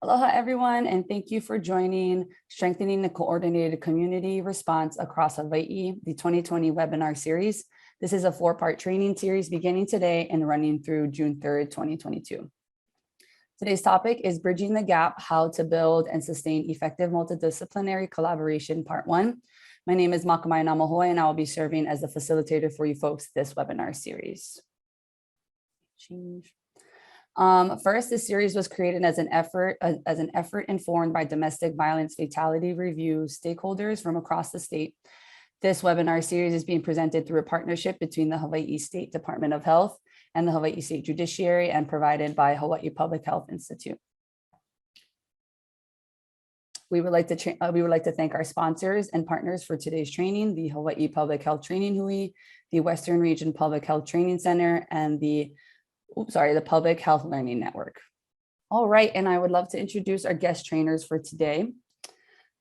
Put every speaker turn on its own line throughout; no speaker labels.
Aloha, everyone, and thank you for joining Strengthening the Coordinated Community Response Across Hawaii, the 2020 webinar series. This is a 4-part training series beginning today and running through June 3rd, 2022. Today's topic is Bridging the Gap, How to Build and Sustain Effective Multidisciplinary Collaboration, Part 1. My name is Makamai Namahoe, and I will be serving as the facilitator for you folks this webinar series. First, this series was created as an effort informed by domestic violence fatality review stakeholders from across the state. This webinar series is being presented through a partnership between the Hawaii State Department of Health and the Hawaii State Judiciary and provided by Hawaii Public Health Institute. We would like to thank our sponsors and partners for today's training: the Hawaii Public Health Training Hui, the Western Region Public Health Training Center, and the Public Health Learning Network. All right, and I would love to introduce our guest trainers for today.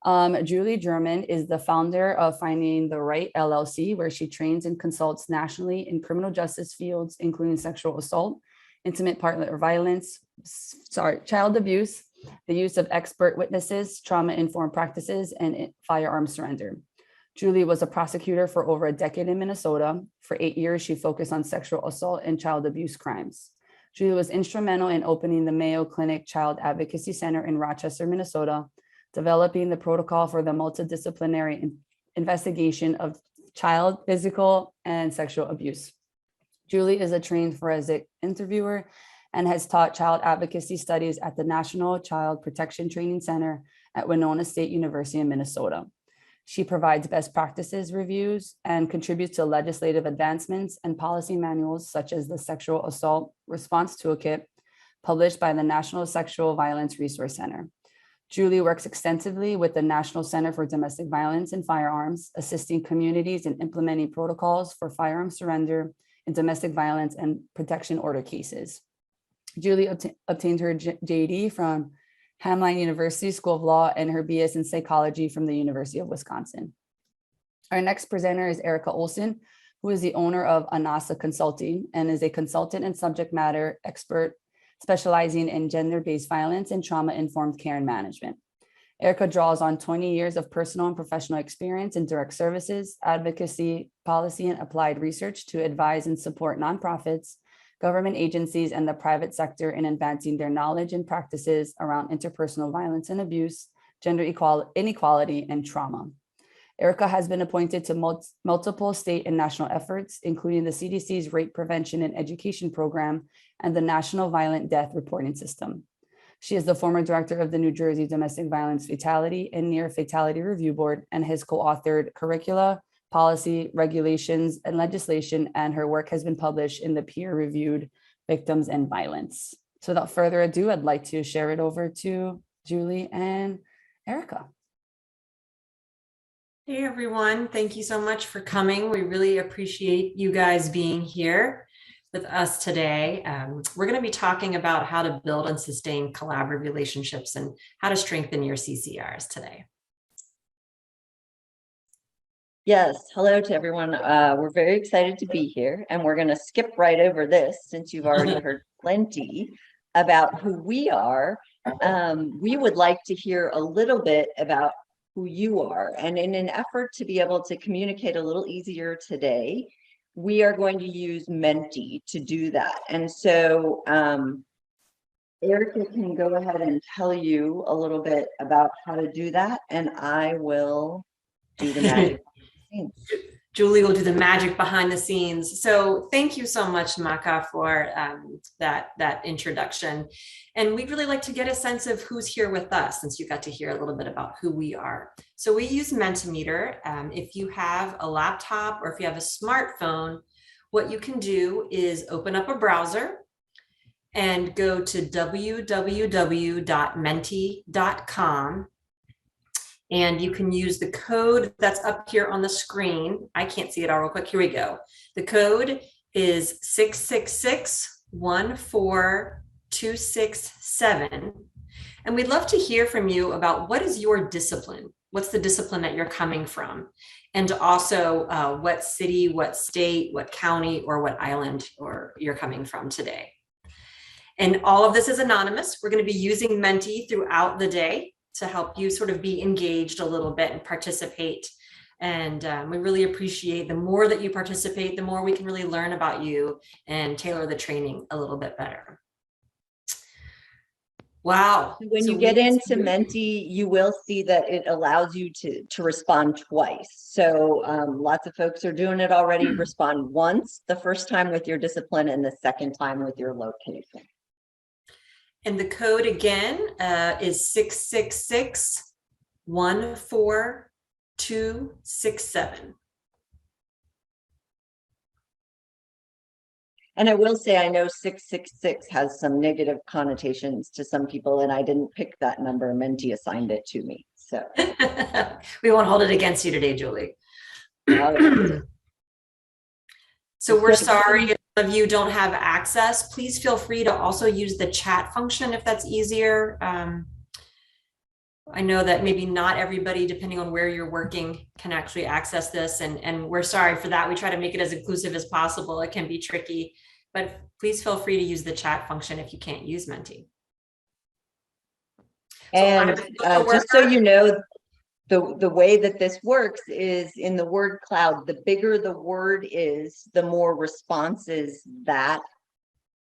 Julie German is the founder of Finding the Right LLC, where she trains and consults nationally in criminal justice fields, including sexual assault, intimate partner violence, child abuse, the use of expert witnesses, trauma-informed practices, and firearm surrender. Julie was a prosecutor for over a decade in Minnesota. For 8 years, she focused on sexual assault and child abuse crimes. Julie was instrumental in opening the Mayo Clinic Child Advocacy Center in Rochester, Minnesota, developing the protocol for the multidisciplinary investigation of child physical and sexual abuse. Julie is a trained forensic interviewer and has taught child advocacy studies at the National Child Protection Training Center at Winona State University in Minnesota. She provides best practices reviews and contributes to legislative advancements and policy manuals such as the Sexual Assault Response Toolkit, published by the National Sexual Violence Resource Center. Julie works extensively with the National Center for Domestic Violence and Firearms, assisting communities in implementing protocols for firearm surrender in domestic violence and protection order cases. Julie obtained her JD from Hamline University School of Law and her BS in psychology from the University of Wisconsin. Our next presenter is Erica Olson, who is the owner of Anasa Consulting and is a consultant and subject matter expert specializing in gender-based violence and trauma-informed care and management. Erica draws on 20 years of personal and professional experience in direct services, advocacy, policy, and applied research to advise and support nonprofits, government agencies, and the private sector in advancing their knowledge and practices around interpersonal violence and abuse, gender inequality, and trauma. Erica has been appointed to multiple state and national efforts, including the CDC's Rape Prevention and Education Program and the National Violent Death Reporting System. She is the former director of the New Jersey Domestic Violence Fatality and Near Fatality Review Board and has co-authored curricula, policy, regulations, and legislation, and her work has been published in the peer-reviewed Victims and Violence. So without further ado, I'd like to share it over to Julie and Erica.
Hey everyone, thank you so much for coming. We really appreciate you guys being here with us today. We're going to be talking about how to build and sustain collaborative relationships and how to strengthen your CCRs today.
Yes, hello to everyone. We're very excited to be here, and we're going to skip right over this since you've already heard plenty about who we are. We would like to hear a little bit about who you are, and in an effort to be able to communicate a little easier today, we are going to use Menti to do that. And so Erica can go ahead and tell you a little bit about how to do that, and I will do the magic.
Julie will do the magic behind the scenes. So thank you so much, Maka, for that introduction. And we'd really like to get a sense of who's here with us, since you got to hear a little bit about who we are. So we use Mentimeter. If you have a laptop or if you have a smartphone, what you can do is open up a browser and go to www.menti.com. And you can use the code that's up here on the screen. I can't see it all real quick. Here we go. The code is 666-14267. And we'd love to hear from you about what is your discipline? What's the discipline that you're coming from? And also what city, what state, what county, or what island or you're coming from today. And all of this is anonymous. We're going to be using Menti throughout the day to help you sort of be engaged a little bit and participate. And we really appreciate the more that you participate, the more we can really learn about you and tailor the training a little bit better. Wow.
When you get into Menti, you will see that it allows you to respond twice. So lots of folks are doing it already. Respond once, the first time with your discipline and the second time with your location.
And the code again is 666-14267.
And I will say, I know 666 has some negative connotations to some people, and I didn't pick that number. Menti assigned it to me. So
we won't hold it against you today, Julie. So we're sorry if some of you don't have access. Please feel free to also use the chat function if that's easier. I know that maybe not everybody, depending on where you're working, can actually access this. And we're sorry for that. We try to make it as inclusive as possible. It can be tricky, but please feel free to use the chat function if you can't use Menti.
And just so you know, the way that this works is in the word cloud. The bigger the word is, the more responses that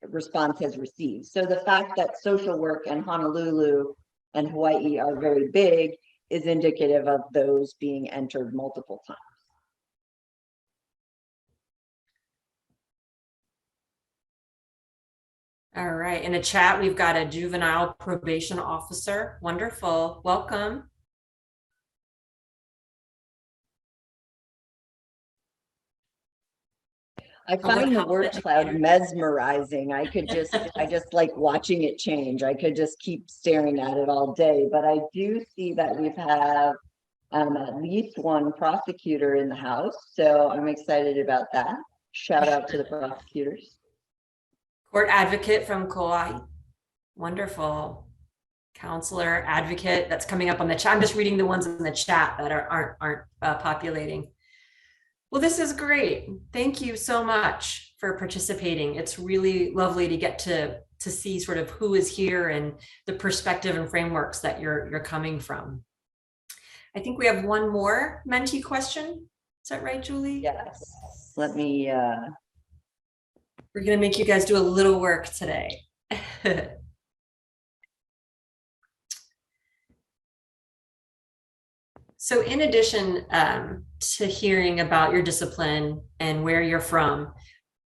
response has received. So the fact that social work and Honolulu and Hawaii are very big is indicative of those being entered multiple times.
All right. In the chat, we've got a juvenile probation officer. Wonderful. Welcome.
I find the word cloud mesmerizing. I just like watching it change. I could just keep staring at it all day. But I do see that we've had at least one prosecutor in the house. So I'm excited about that. Shout out to the prosecutors.
Court advocate from Kauai. Wonderful. Counselor, advocate, that's coming up on the chat. I'm just reading the ones in the chat that aren't populating. Well, this is great. Thank you so much for participating. It's really lovely to get to see sort of who is here and the perspective and frameworks that you're coming from. I think we have one more Menti question. Is that right, Julie?
Yes. Let me.
We're going to make you guys do a little work today. So in addition to hearing about your discipline and where you're from,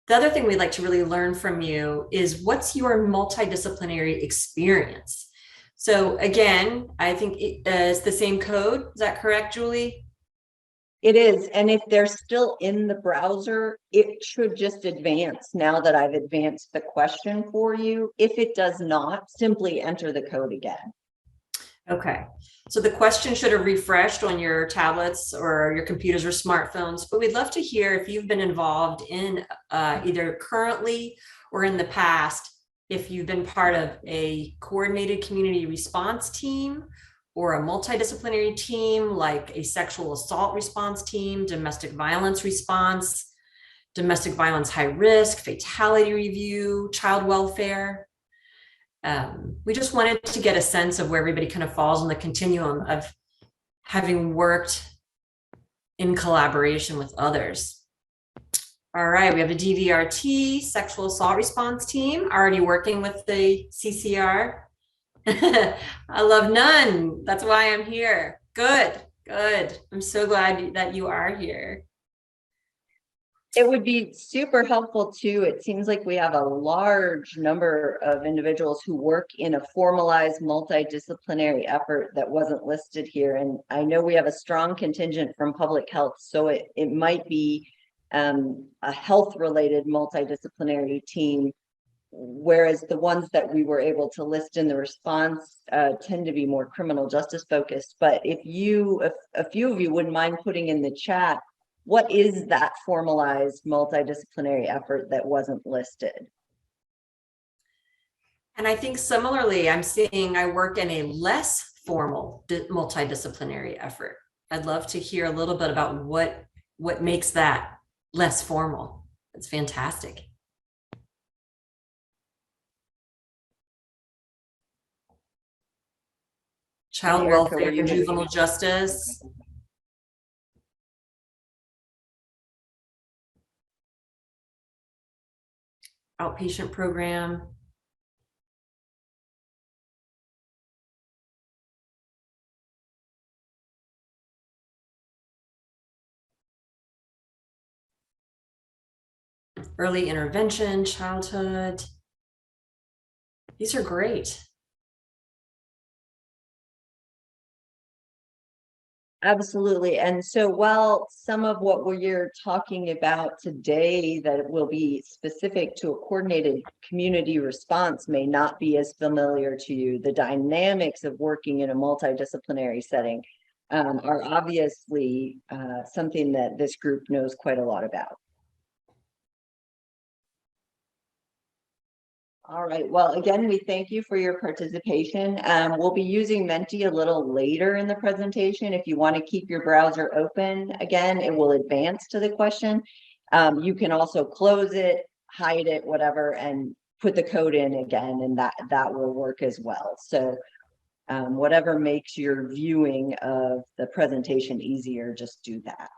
the other thing we'd like to really learn from you is what's your multidisciplinary experience? So again, I think it's the same code. Is that correct, Julie?
It is. And if they're still in the browser, it should just advance now that I've advanced the question for you. If it does not, simply enter the code again.
Okay. So the question should have refreshed on your tablets or your computers or smartphones, but we'd love to hear if you've been involved in either currently or in the past, if you've been part of a coordinated community response team or a multidisciplinary team like a sexual assault response team, domestic violence response, domestic violence high risk, fatality review, child welfare. We just wanted to get a sense of where everybody kind of falls on the continuum of having worked in collaboration with others. All right, we have a DVRT, sexual assault response team, already working with the CCR. I love none. That's why I'm here. Good, good. I'm so glad that you are here.
It would be super helpful too. It seems like we have a large number of individuals who work in a formalized multidisciplinary effort that wasn't listed here. And I know we have a strong contingent from public health, so it might be a health-related multidisciplinary team, whereas the ones that we were able to list in the response tend to be more criminal justice focused. But if a few of you wouldn't mind putting in the chat, what is that formalized multidisciplinary effort that wasn't listed?
And I think similarly, I'm seeing I work in a less formal multidisciplinary effort. I'd love to hear a little bit about what makes that less formal. It's fantastic. Child
Erica,
welfare,
were you gonna-
juvenile justice. Outpatient program. Early intervention, childhood. These are great.
Absolutely. And so while some of what we're talking about today that will be specific to a coordinated community response may not be as familiar to you, the dynamics of working in a multidisciplinary setting are obviously something that this group knows quite a lot about. All right. Well, again, we thank you for your participation. We'll be using Menti a little later in the presentation. If you want to keep your browser open, again, it will advance to the question. You can also close it, hide it, whatever, and put the code in again, and that will work as well. So whatever makes your viewing of the presentation easier, just do that.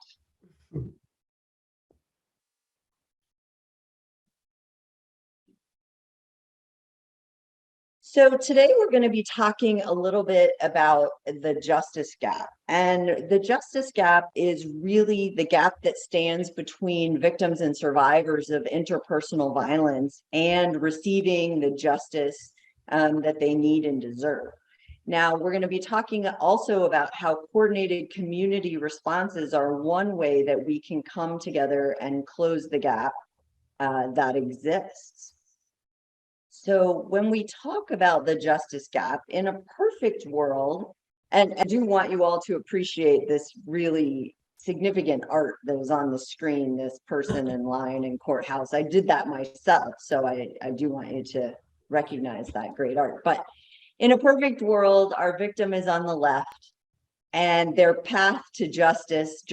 So today we're going to be talking a little bit about the justice gap. And the justice gap is really the gap that stands between victims and survivors of interpersonal violence and receiving the justice that they need and deserve. Now, we're going to be talking also about how coordinated community responses are one way that we can come together and close the gap that exists. So when we talk about the justice gap in a perfect world, and I do want you all to appreciate this really significant art that was on the screen, this person in line in courthouse. I did that myself, so I do want you to recognize that great art. But in a perfect world, our victim is on the left, and their path to justice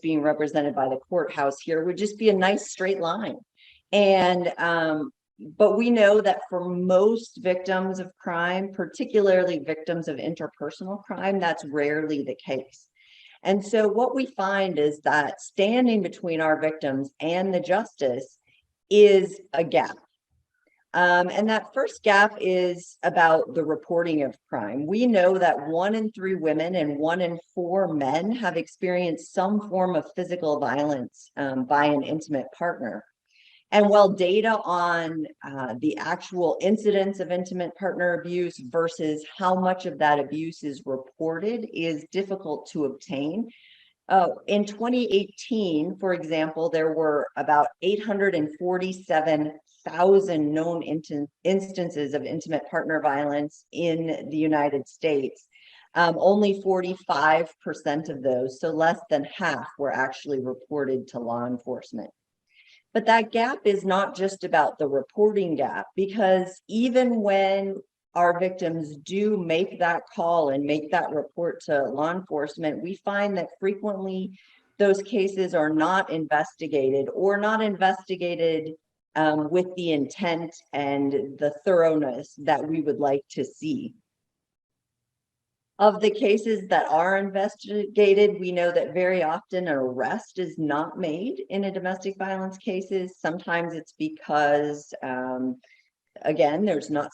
being represented by the courthouse here, would just be a nice straight line. And but we know that for most victims of crime, particularly victims of interpersonal crime, that's rarely the case. And so what we find is that standing between our victims and the justice is a gap. And that first gap is about the reporting of crime. We know that 1 in 3 women and 1 in 4 men have experienced some form of physical violence by an intimate partner. And while data on the actual incidence of intimate partner abuse versus how much of that abuse is reported is difficult to obtain, in 2018, for example, there were about 847,000 known instances of intimate partner violence in the United States. Only 45% of those, so less than half, were actually reported to law enforcement. But that gap is not just about the reporting gap, because even when our victims do make that call and make that report to law enforcement, we find that frequently those cases are not investigated or not investigated with the intent and the thoroughness that we would like to see. Of the cases that are investigated, we know that very often an arrest is not made in a domestic violence cases. Sometimes it's because, again, there's not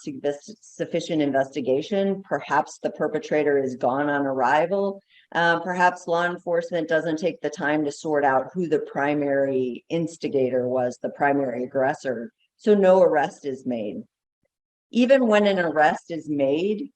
sufficient investigation. Perhaps the perpetrator is gone on arrival. Perhaps law enforcement doesn't take the time to sort out who the primary instigator was, the primary aggressor. So no arrest is made. Even when an arrest is made,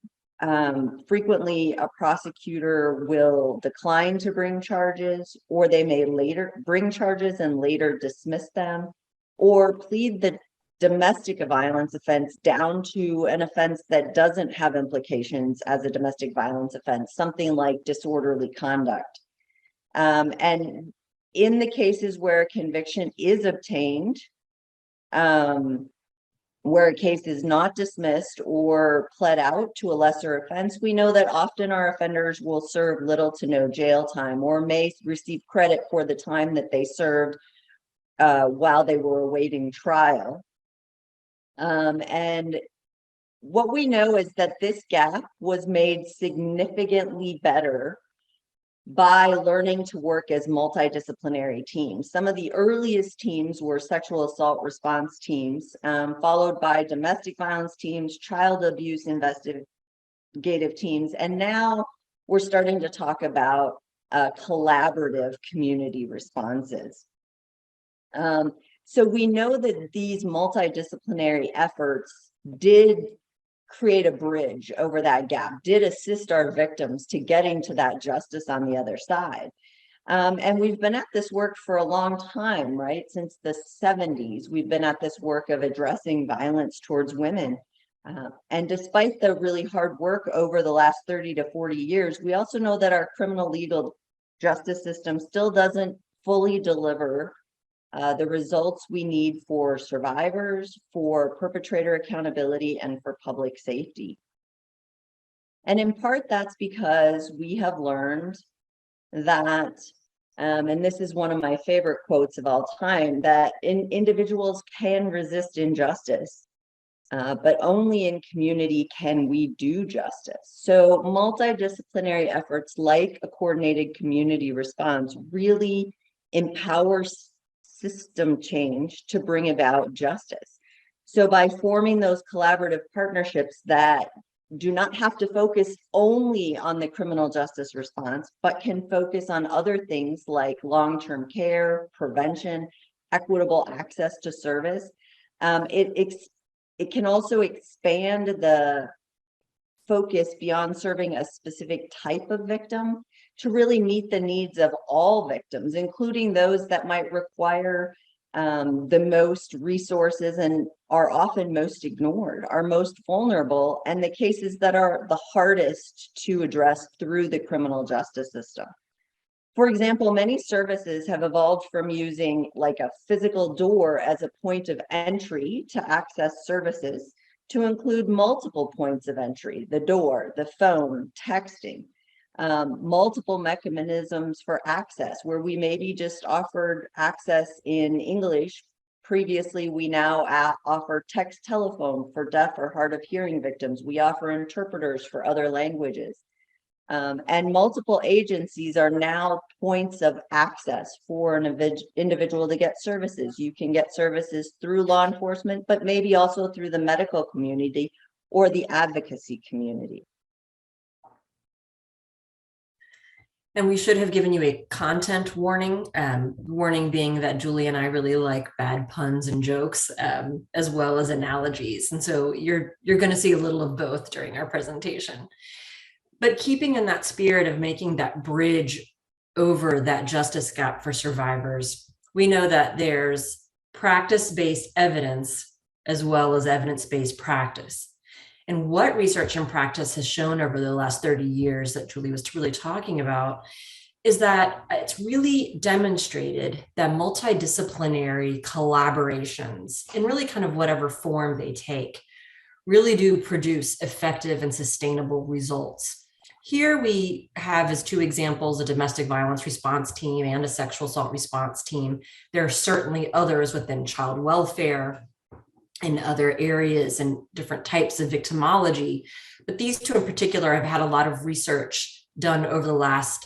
frequently a prosecutor will decline to bring charges, or they may later bring charges and later dismiss them, or plead the domestic violence offense down to an offense that doesn't have implications as a domestic violence offense, something like disorderly conduct. And in the cases where a conviction is obtained, where a case is not dismissed or pled out to a lesser offense, we know that often our offenders will serve little to no jail time, or may receive credit for the time that they served while they were awaiting trial. And what we know is that this gap was made significantly better by learning to work as multidisciplinary teams. Some of the earliest teams were sexual assault response teams, followed by domestic violence teams, child abuse investigative teams, and now we're starting to talk about collaborative community responses. So we know that these multidisciplinary efforts did create a bridge over that gap, did assist our victims to getting to that justice on the other side. And we've been at this work for a long time, right? Since the 70s, we've been at this work of addressing violence towards women. And despite the really hard work over the last 30 to 40 years, we also know that our criminal legal justice system still doesn't fully deliver the results we need for survivors, for perpetrator accountability, and for public safety. And in part, that's because we have learned that, and this is one of my favorite quotes of all time, that individuals can resist injustice, but only in community can we do justice. So multidisciplinary efforts like a coordinated community response really empower system change to bring about justice. So by forming those collaborative partnerships that do not have to focus only on the criminal justice response, but can focus on other things like long-term care, prevention, equitable access to service, it can also expand the focus beyond serving a specific type of victim to really meet the needs of all victims, including those that might require the most resources and are often most ignored, are most vulnerable, and the cases that are the hardest to address through the criminal justice system. For example, many services have evolved from using like a physical door as a point of entry to access services to include multiple points of entry, the door, the phone, texting, multiple mechanisms for access where we maybe just offered access in English. Previously, we now offer text telephone for deaf or hard of hearing victims. We offer interpreters for other languages. And multiple agencies are now points of access for an individual to get services. You can get services through law enforcement, but maybe also through the medical community or the advocacy community.
And we should have given you a content warning, warning being that Julie and I really like bad puns and jokes, as well as analogies. And so you're going to see a little of both during our presentation. But keeping in that spirit of making that bridge over that justice gap for survivors, we know that there's practice-based evidence as well as evidence-based practice. And what research and practice has shown over the last 30 years that Julie was really talking about is that it's really demonstrated that multidisciplinary collaborations, in really kind of whatever form they take, really do produce effective and sustainable results. Here we have as two examples, a domestic violence response team and a sexual assault response team. There are certainly others within child welfare in other areas and different types of victimology. But these two in particular have had a lot of research done over the last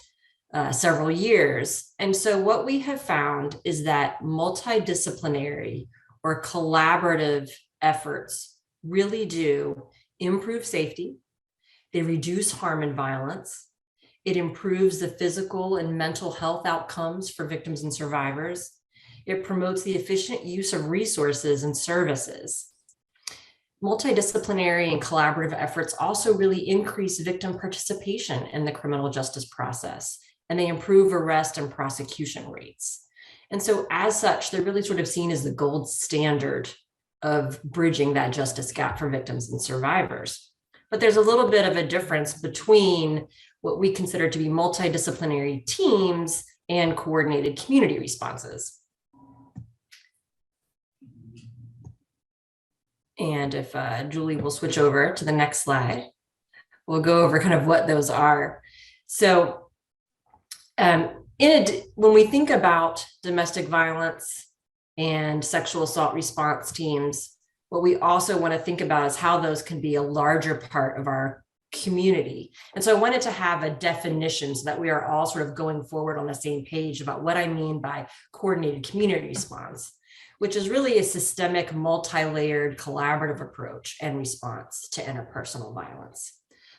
several years. And so what we have found is that multidisciplinary or collaborative efforts really do improve safety. They reduce harm and violence. It improves the physical and mental health outcomes for victims and survivors. It promotes the efficient use of resources and services. Multidisciplinary and collaborative efforts also really increase victim participation in the criminal justice process, and they improve arrest and prosecution rates. And so as such, they're really sort of seen as the gold standard of bridging that justice gap for victims and survivors. But there's a little bit of a difference between what we consider to be multidisciplinary teams and coordinated community responses. And if Julie will switch over to the next slide, we'll go over kind of what those are. So when we think about domestic violence and sexual assault response teams, what we also want to think about is how those can be a larger part of our community. And so I wanted to have a definition so that we are all sort of going forward on the same page about what I mean by coordinated community response, which is really a systemic, multi-layered, collaborative approach and response to interpersonal violence.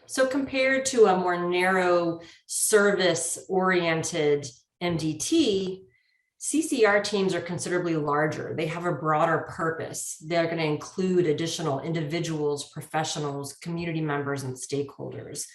So compared to a more narrow service-oriented MDT, CCR teams are considerably larger. They have a broader purpose. They're going to include additional individuals, professionals, community members, and stakeholders.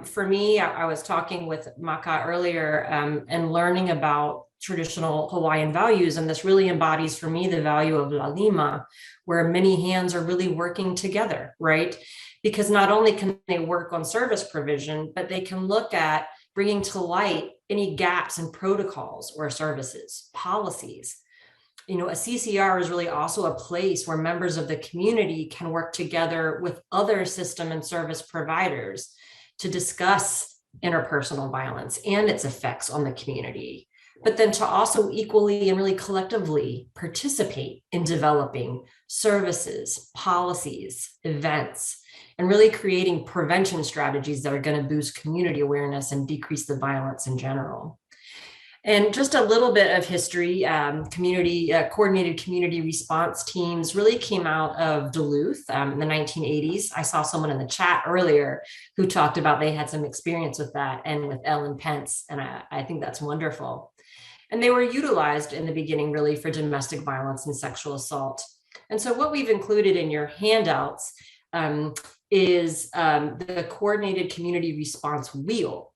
For me, I was talking with Maka earlier and learning about traditional Hawaiian values, and this really embodies for me the value of La Lima, where many hands are really working together, right? Because not only can they work on service provision, but they can look at bringing to light any gaps in protocols or services, policies. You know, a CCR is really also a place where members of the community can work together with other system and service providers to discuss interpersonal violence and its effects on the community, but then to also equally and really collectively participate in developing services, policies, events, and really creating prevention strategies that are going to boost community awareness and decrease the violence in general. And just a little bit of history, coordinated community response teams really came out of Duluth in the 1980s. I saw someone in the chat earlier who talked about they had some experience with that and with Ellen Pence, and I think that's wonderful. And they were utilized in the beginning really for domestic violence and sexual assault. And so what we've included in your handouts is the coordinated community response wheel.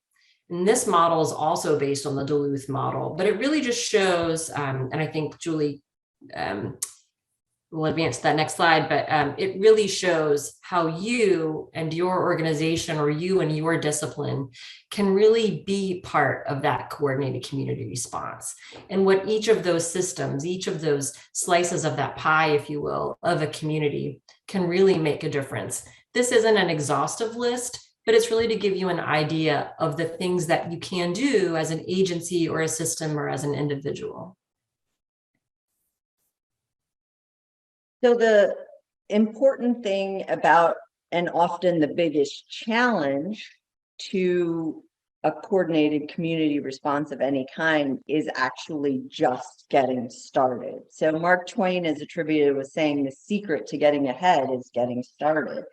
And this model is also based on the Duluth model, but it really just shows, and I think Julie will advance to that next slide, but it really shows how you and your organization or you and your discipline can really be part of that coordinated community response. And what each of those systems, each of those slices of that pie, if you will, of a community can really make a difference. This isn't an exhaustive list, but it's really to give you an idea of the things that you can do as an agency or a system or as an individual.
So the important thing about, and often the biggest challenge to a coordinated community response of any kind, is actually just getting started. So Mark Twain is attributed with saying the secret to getting ahead is getting started.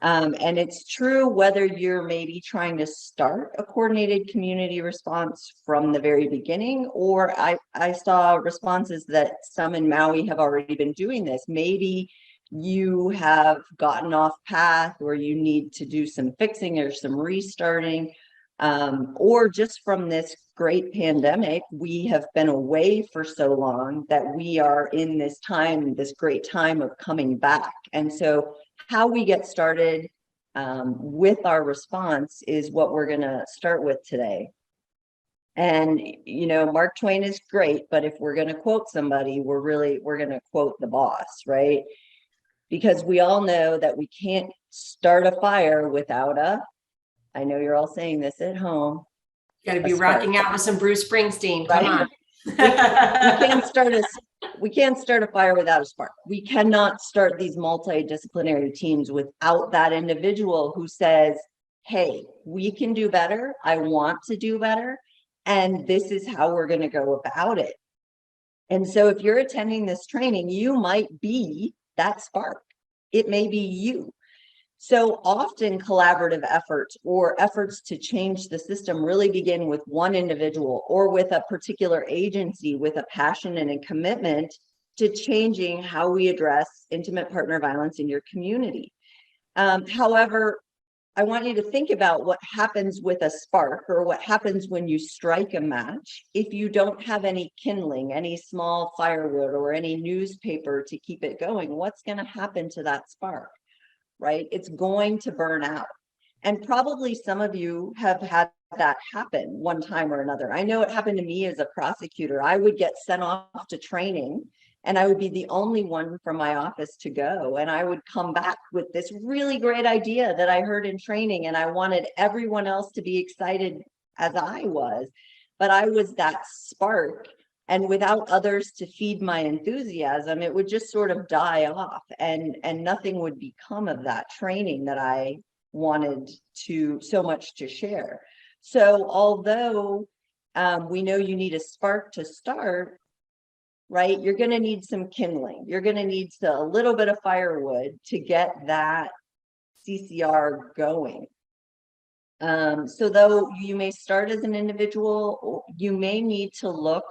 And it's true whether you're maybe trying to start a coordinated community response from the very beginning, or I saw responses that some in Maui have already been doing this. Maybe you have gotten off path, or you need to do some fixing or some restarting, or just from this great pandemic, we have been away for so long that we are in this time, this great time of coming back. And so how we get started with our response is what we're going to start with today. And, you know, Mark Twain is great, but if we're going to quote somebody, we're going to quote the boss, right? Because we all know that we can't start a fire without I know you're all saying this at home.
Got to be rocking out with some Bruce Springsteen.
Right?
Come on.
We can't start a fire without a spark. We cannot start these multidisciplinary teams without that individual who says, hey, we can do better. I want to do better. And this is how we're going to go about it. And so if you're attending this training, you might be that spark. It may be you. So often collaborative efforts or efforts to change the system really begin with one individual or with a particular agency with a passion and a commitment to changing how we address intimate partner violence in your community. However, I want you to think about what happens with a spark, or what happens when you strike a match if you don't have any kindling, any small firewood, or any newspaper to keep it going. What's going to happen to that spark? Right? It's going to burn out. And probably some of you have had that happen one time or another. I know it happened to me as a prosecutor. I would get sent off to training and I would be the only one from my office to go. And I would come back with this really great idea that I heard in training, and I wanted everyone else to be excited as I was. But I was that spark, And without others to feed my enthusiasm, it would just sort of die off, and nothing would become of that training that I wanted to so much to share. So although we know you need a spark to start, right? You're going to need some kindling. You're going to need a little bit of firewood to get that CCR going. So though you may start as an individual, you may need to look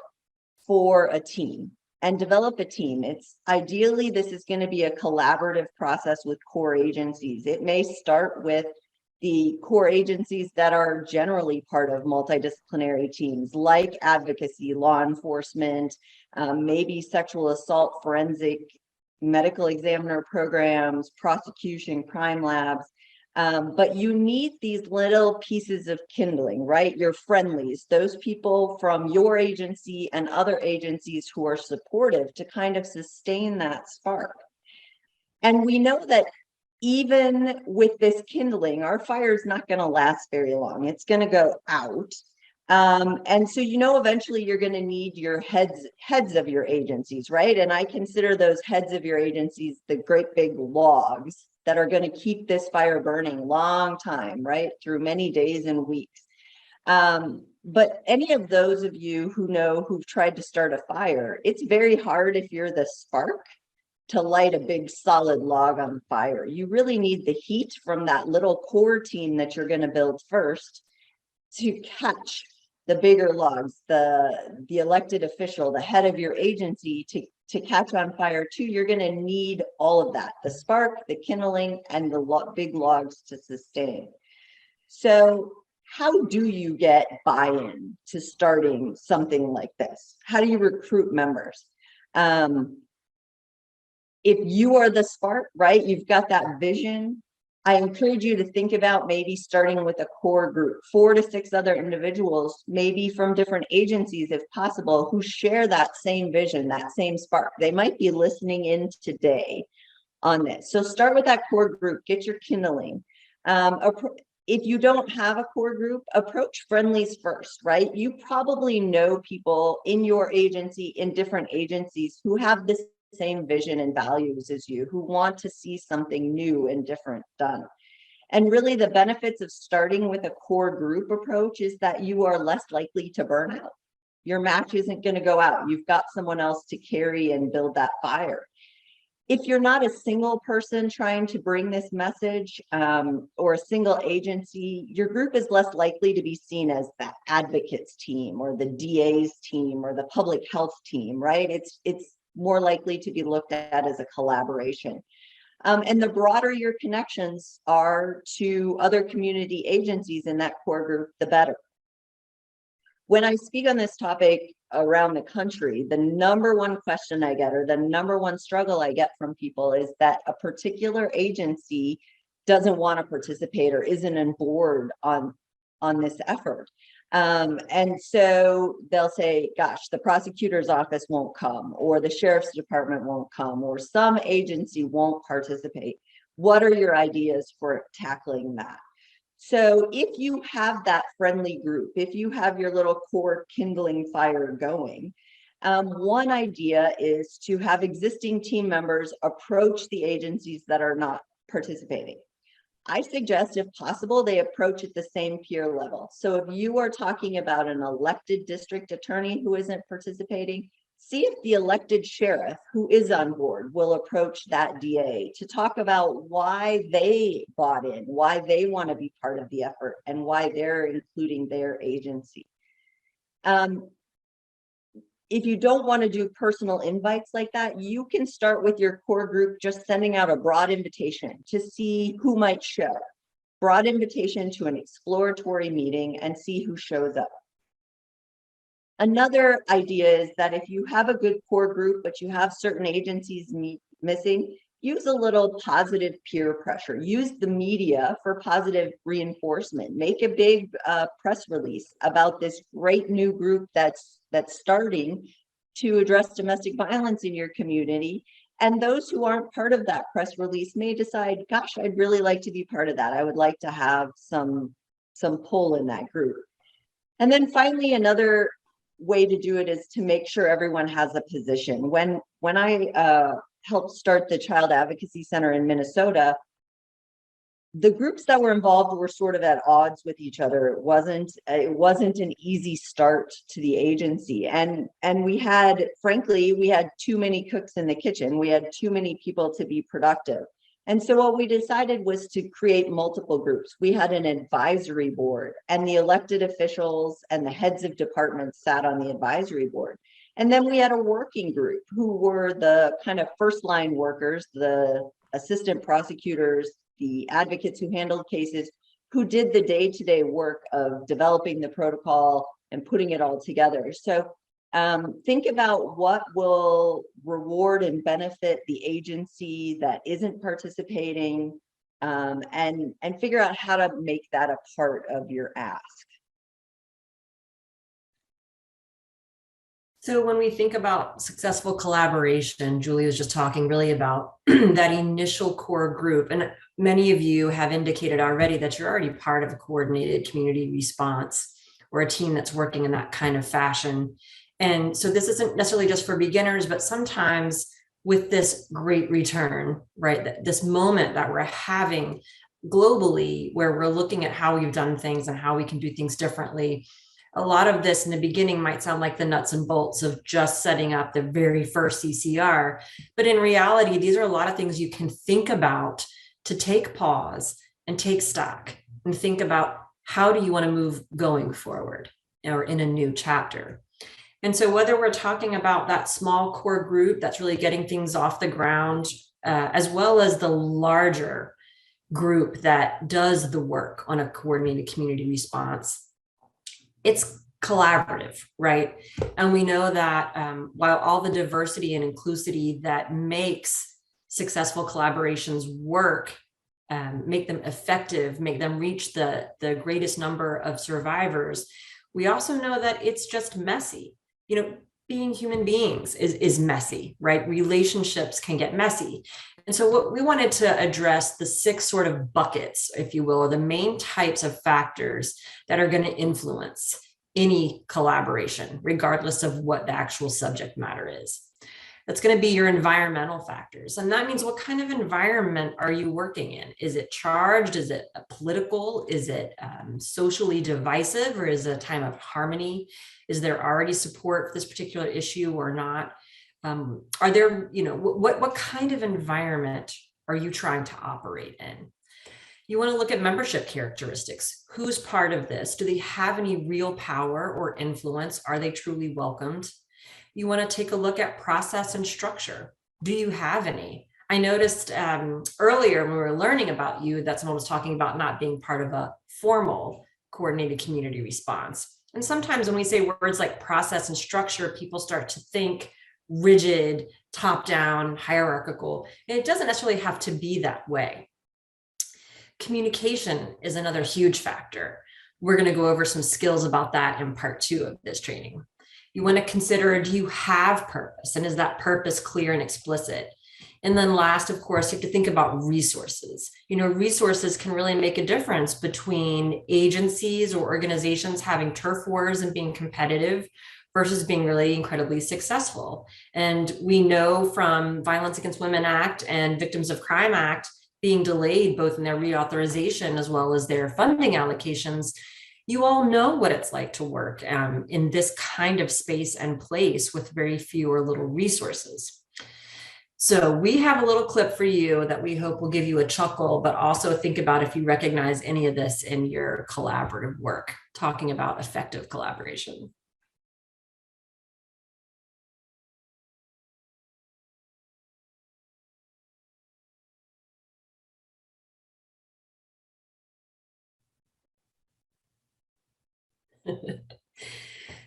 for a team and develop a team. It's ideally, this is going to be a collaborative process with core agencies. It may start with the core agencies that are generally part of multidisciplinary teams, like advocacy, law enforcement, maybe sexual assault, forensic, medical examiner programs, prosecution, crime labs. But you need these little pieces of kindling, right? Your friendlies, those people from your agency and other agencies who are supportive to kind of sustain that spark. And we know that even with this kindling, our fire is not going to last very long. It's going to go out. And so, eventually you're going to need your heads of your agencies, right? And I consider those heads of your agencies the great big logs that are going to keep this fire burning long time, right? Through many days and weeks. But any of those of you who've tried to start a fire, it's very hard if you're the spark to light a big solid log on fire. You really need the heat from that little core team that you're going to build first to catch the bigger logs, the elected official, the head of your agency to catch on fire too. You're going to need all of that, the spark, the kindling, and the big logs to sustain. So how do you get buy-in to starting something like this? How do you recruit members? If you are the spark, right, you've got that vision, I encourage you to think about maybe starting with a core group, 4 to 6 other individuals, maybe from different agencies if possible, who share that same vision, that same spark. They might be listening in today on this. So start with that core group, get your kindling. If you don't have a core group, approach friendlies first, right? You probably know people in your agency, in different agencies who have this same vision and values as you, who want to see something new and different done. And really the benefits of starting with a core group approach is that you are less likely to burn out. Your match isn't going to go out. You've got someone else to carry and build that fire. If you're not a single person trying to bring this message or a single agency, your group is less likely to be seen as the advocates team or the DA's team or the public health team, right? It's more likely to be looked at as a collaboration. And the broader your connections are to other community agencies in that core group, the better. When I speak on this topic around the country, the number one question I get, or the number one struggle I get from people, is that a particular agency doesn't want to participate or isn't on board on this effort. And so they'll say, gosh, the prosecutor's office won't come, or the sheriff's department won't come, or some agency won't participate. What are your ideas for tackling that? So if you have that friendly group, if you have your little core kindling fire going, one idea is to have existing team members approach the agencies that are not participating. I suggest, if possible, they approach at the same peer level. So if you are talking about an elected district attorney who isn't participating, see if the elected sheriff who is on board will approach that DA to talk about why they bought in, why they want to be part of the effort, and why they're including their agency. If you don't want to do personal invites like that, you can start with your core group just sending out a broad invitation to see who might show. Broad invitation to an exploratory meeting and see who shows up. Another idea is that if you have a good core group, but you have certain agencies missing, use a little positive peer pressure. Use the media for positive reinforcement. Make a big press release about this great new group that's starting to address domestic violence in your community. And those who aren't part of that press release may decide, gosh, I'd really like to be part of that. I would like to have some pull in that group. And then finally, another way to do it is to make sure everyone has a position. When I helped start the Child Advocacy Center in Minnesota, the groups that were involved were sort of at odds with each other. It wasn't an easy start to the agency. And we had, frankly, we had too many cooks in the kitchen. We had too many people to be productive. And so what we decided was to create multiple groups. We had an advisory board, and the elected officials and the heads of departments sat on the advisory board. And then we had a working group who were the kind of first line workers, the assistant prosecutors, the advocates who handled cases, who did the day-to-day work of developing the protocol and putting it all together. So think about what will reward and benefit the agency that isn't participating, and figure out how to make that a part of your ask.
So when we think about successful collaboration, Julie was just talking really about that initial core group. And many of you have indicated already that you're already part of a coordinated community response or a team that's working in that kind of fashion. And so this isn't necessarily just for beginners, but sometimes with this great return, right? This moment that we're having globally, where we're looking at how we've done things and how we can do things differently. A lot of this in the beginning might sound like the nuts and bolts of just setting up the very first CCR, but in reality, these are a lot of things you can think about to take pause and take stock and think about how do you want to move going forward or in a new chapter. And so whether we're talking about that small core group that's really getting things off the ground, as well as the larger group that does the work on a coordinated community response, it's collaborative, right? And we know that while all the diversity and inclusivity that makes successful collaborations work, make them effective, make them reach the greatest number of survivors, we also know that it's just messy. You know, being human beings is messy, right? Relationships can get messy. And so what we wanted to address the 6 sort of buckets, if you will, or the main types of factors that are going to influence any collaboration, regardless of what the actual subject matter is. That's going to be your environmental factors. And that means what kind of environment are you working in? Is it charged? Is it political? Is it socially divisive? Or is it a time of harmony? Is there already support for this particular issue or not? Are there, you know, what kind of environment are you trying to operate in? You want to look at membership characteristics. Who's part of this? Do they have any real power or influence? Are they truly welcomed? You want to take a look at process and structure. Do you have any? I noticed earlier when we were learning about you that someone was talking about not being part of a formal coordinated community response. And sometimes when we say words like process and structure, people start to think rigid, top-down, hierarchical. And it doesn't necessarily have to be that way. Communication is another huge factor. We're going to go over some skills about that in part 2 of this training. You want to consider, do you have purpose? And is that purpose clear and explicit? And then last, of course, you have to think about resources. You know, resources can really make a difference between agencies or organizations having turf wars and being competitive versus being really incredibly successful. And we know from Violence Against Women Act and Victims of Crime Act being delayed both in their reauthorization as well as their funding allocations. You all know what it's like to work in this kind of space and place with very few or little resources. So we have a little clip for you that we hope will give you a chuckle, but also think about if you recognize any of this in your collaborative work, talking about effective collaboration.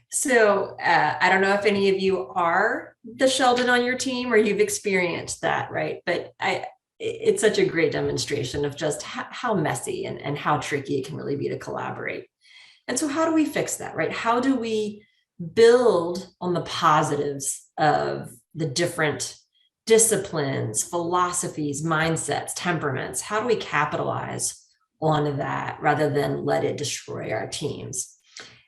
So I don't know if any of you are the Sheldon on your team or you've experienced that, right? But it's such a great demonstration of just how messy and how tricky it can really be to collaborate. And so how do we fix that, right? How do we build on the positives of the different disciplines, philosophies, mindsets, temperaments? How do we capitalize on that rather than let it destroy our teams?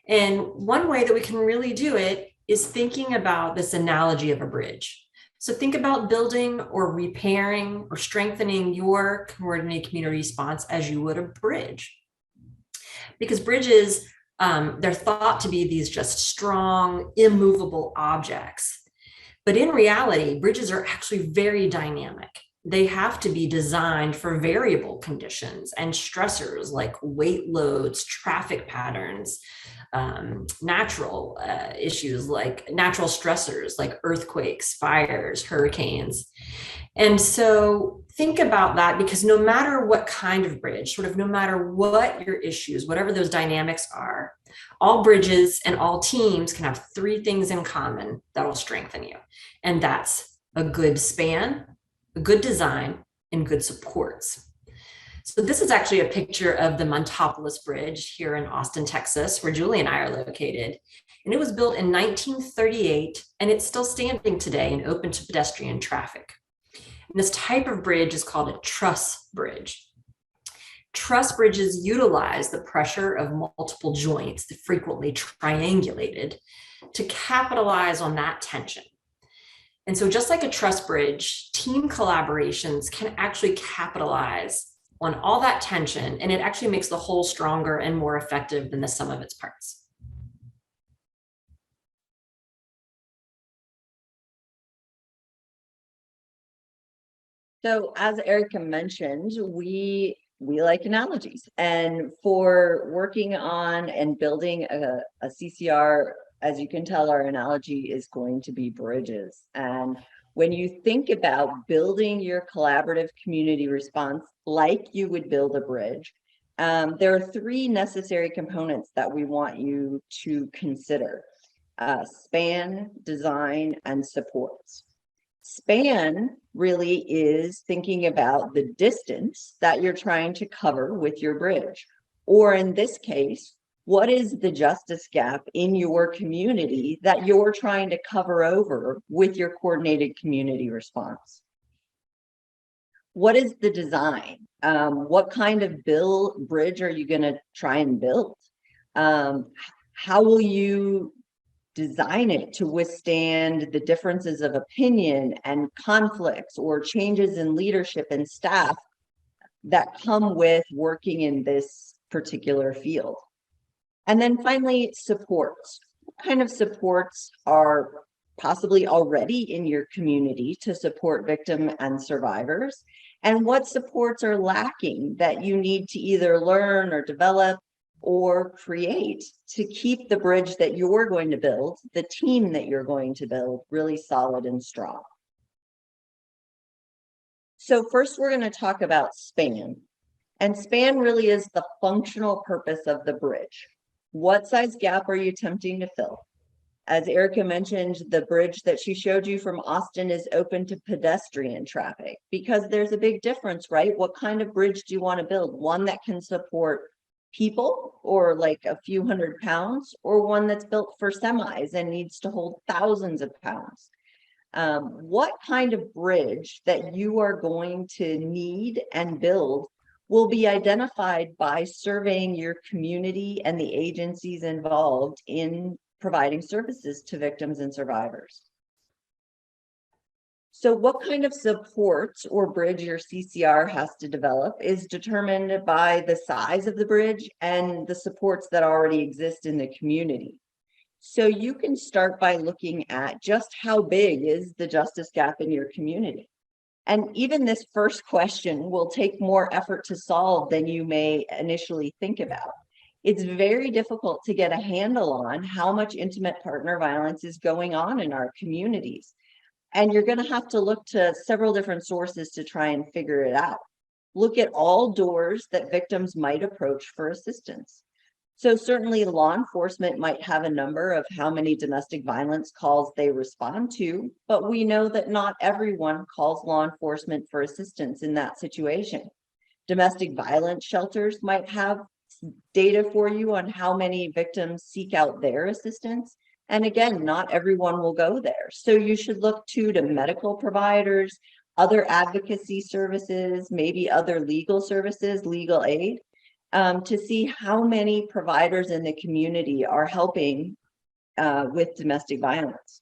And one way that we can really do it is thinking about this analogy of a bridge. So think about building or repairing or strengthening your coordinated community response as you would a bridge. Because bridges, they're thought to be these just strong, immovable objects. But in reality, bridges are actually very dynamic. They have to be designed for variable conditions and stressors like weight loads, traffic patterns, natural issues like natural stressors like earthquakes, fires, hurricanes. And so think about that, because no matter what kind of bridge, sort of no matter what your issues, whatever those dynamics are, all bridges and all teams can have three things in common that will strengthen you. And that's a good span, a good design, and good supports. So this is actually a picture of the Montopolis Bridge here in Austin, Texas, where Julie and I are located. And it was built in 1938, and it's still standing today and open to pedestrian traffic. And this type of bridge is called a truss bridge. Truss bridges utilize the pressure of multiple joints, frequently triangulated, to capitalize on that tension. And so just like a truss bridge, team collaborations can actually capitalize on all that tension, and it actually makes the whole stronger and more effective than the sum of its parts.
So as Erica mentioned, we like analogies, and for working on and building a CCR, as you can tell, our analogy is going to be bridges. And when you think about building your collaborative community response like you would build a bridge, there are three necessary components that we want you to consider: span, design, and supports. Span really is thinking about the distance that you're trying to cover with your bridge. Or in this case, what is the justice gap in your community that you're trying to cover over with your coordinated community response? What is the design? What kind of bridge are you going to try and build? How will you design it to withstand the differences of opinion and conflicts or changes in leadership and staff that come with working in this particular field? And then finally, supports. What kind of supports are possibly already in your community to support victims and survivors? And what supports are lacking that you need to either learn or develop or create to keep the bridge that you're going to build, the team that you're going to build, really solid and strong? So first, we're going to talk about span. And span really is the functional purpose of the bridge. What size gap are you attempting to fill? As Erica mentioned, the bridge that she showed you from Austin is open to pedestrian traffic, because there's a big difference, right? What kind of bridge do you want to build? One that can support people or like a few hundred pounds, or one that's built for semis and needs to hold thousands of pounds? What kind of bridge that you are going to need and build will be identified by surveying your community and the agencies involved in providing services to victims and survivors. So what kind of supports or bridge your CCR has to develop is determined by the size of the bridge and the supports that already exist in the community. So you can start by looking at just how big is the justice gap in your community. And even this first question will take more effort to solve than you may initially think about. It's very difficult to get a handle on how much intimate partner violence is going on in our communities. And you're going to have to look to several different sources to try and figure it out. Look at all doors that victims might approach for assistance. So certainly law enforcement might have a number of how many domestic violence calls they respond to, but we know that not everyone calls law enforcement for assistance in that situation. Domestic violence shelters might have data for you on how many victims seek out their assistance. And again, not everyone will go there. So you should look to medical providers, other advocacy services, maybe other legal services, legal aid. to see how many providers in the community are helping with domestic violence.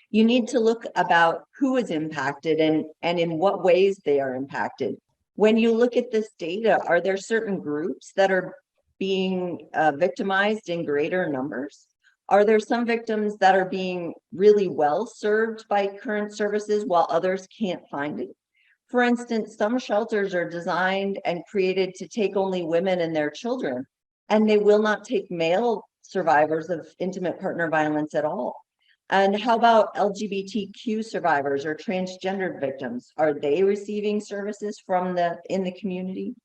You need to look about who is impacted and in what ways they are impacted. When you look at this data, are there certain groups that are being victimized in greater numbers? Are there some victims that are being really well served by current services while others can't find it? For instance, some shelters are designed and created to take only women and their children, and they will not take male survivors of intimate partner violence at all. And how about LGBTQ survivors or transgendered victims? Are they receiving services in the community?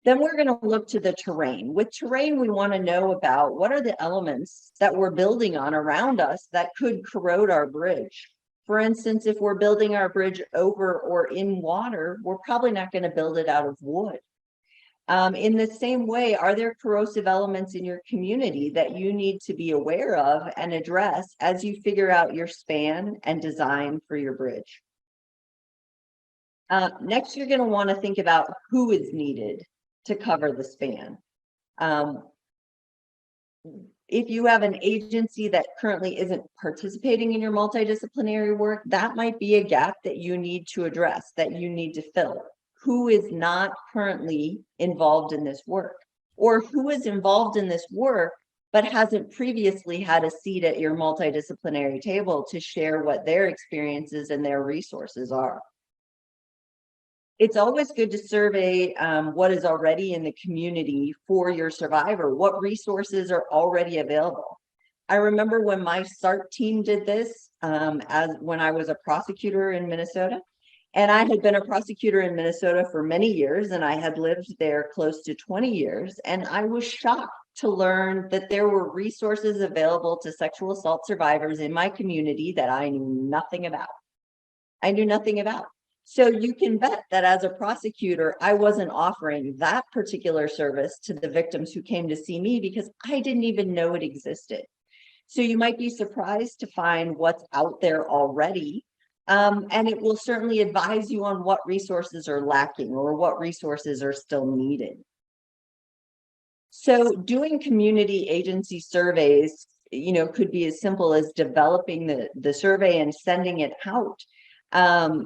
Then we're going to look to the terrain. With terrain, we want to know about what are the elements that we're building on around us that could corrode our bridge. For instance, if we're building our bridge over or in water, we're probably not going to build it out of wood. In the same way, are there corrosive elements in your community that you need to be aware of and address as you figure out your span and design for your bridge? Next, you're going to want to think about who is needed to cover the span. If you have an agency that currently isn't participating in your multidisciplinary work, that might be a gap that you need to address, that you need to fill. Who is not currently involved in this work, or who is involved in this work but hasn't previously had a seat at your multidisciplinary table to share what their experiences and their resources are. It's always good to survey what is already in the community for your survivor. What resources are already available? I remember when my SART team did this when I was a prosecutor in Minnesota. And I had been a prosecutor in Minnesota for many years, and I had lived there close to 20 years. And I was shocked to learn that there were resources available to sexual assault survivors in my community that I knew nothing about. So you can bet that as a prosecutor, I wasn't offering that particular service to the victims who came to see me because I didn't even know it existed. So you might be surprised to find what's out there already. And it will certainly advise you on what resources are lacking or what resources are still needed. So doing community agency surveys, could be as simple as developing the survey and sending it out.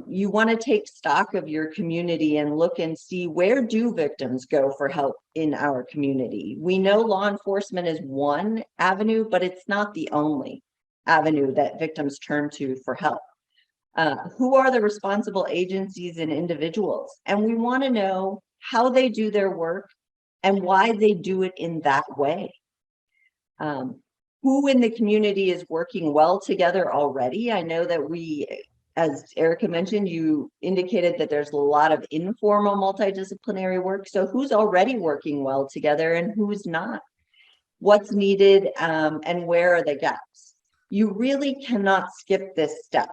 You want to take stock of your community and look and see, where do victims go for help in our community? We know law enforcement is one avenue, but it's not the only avenue that victims turn to for help. Who are the responsible agencies and individuals? And we want to know how they do their work and why they do it in that way. Who in the community is working well together already? I know that as Erica mentioned, you indicated that there's a lot of informal multidisciplinary work. So who's already working well together and who's not? What's needed and where are the gaps? You really cannot skip this step.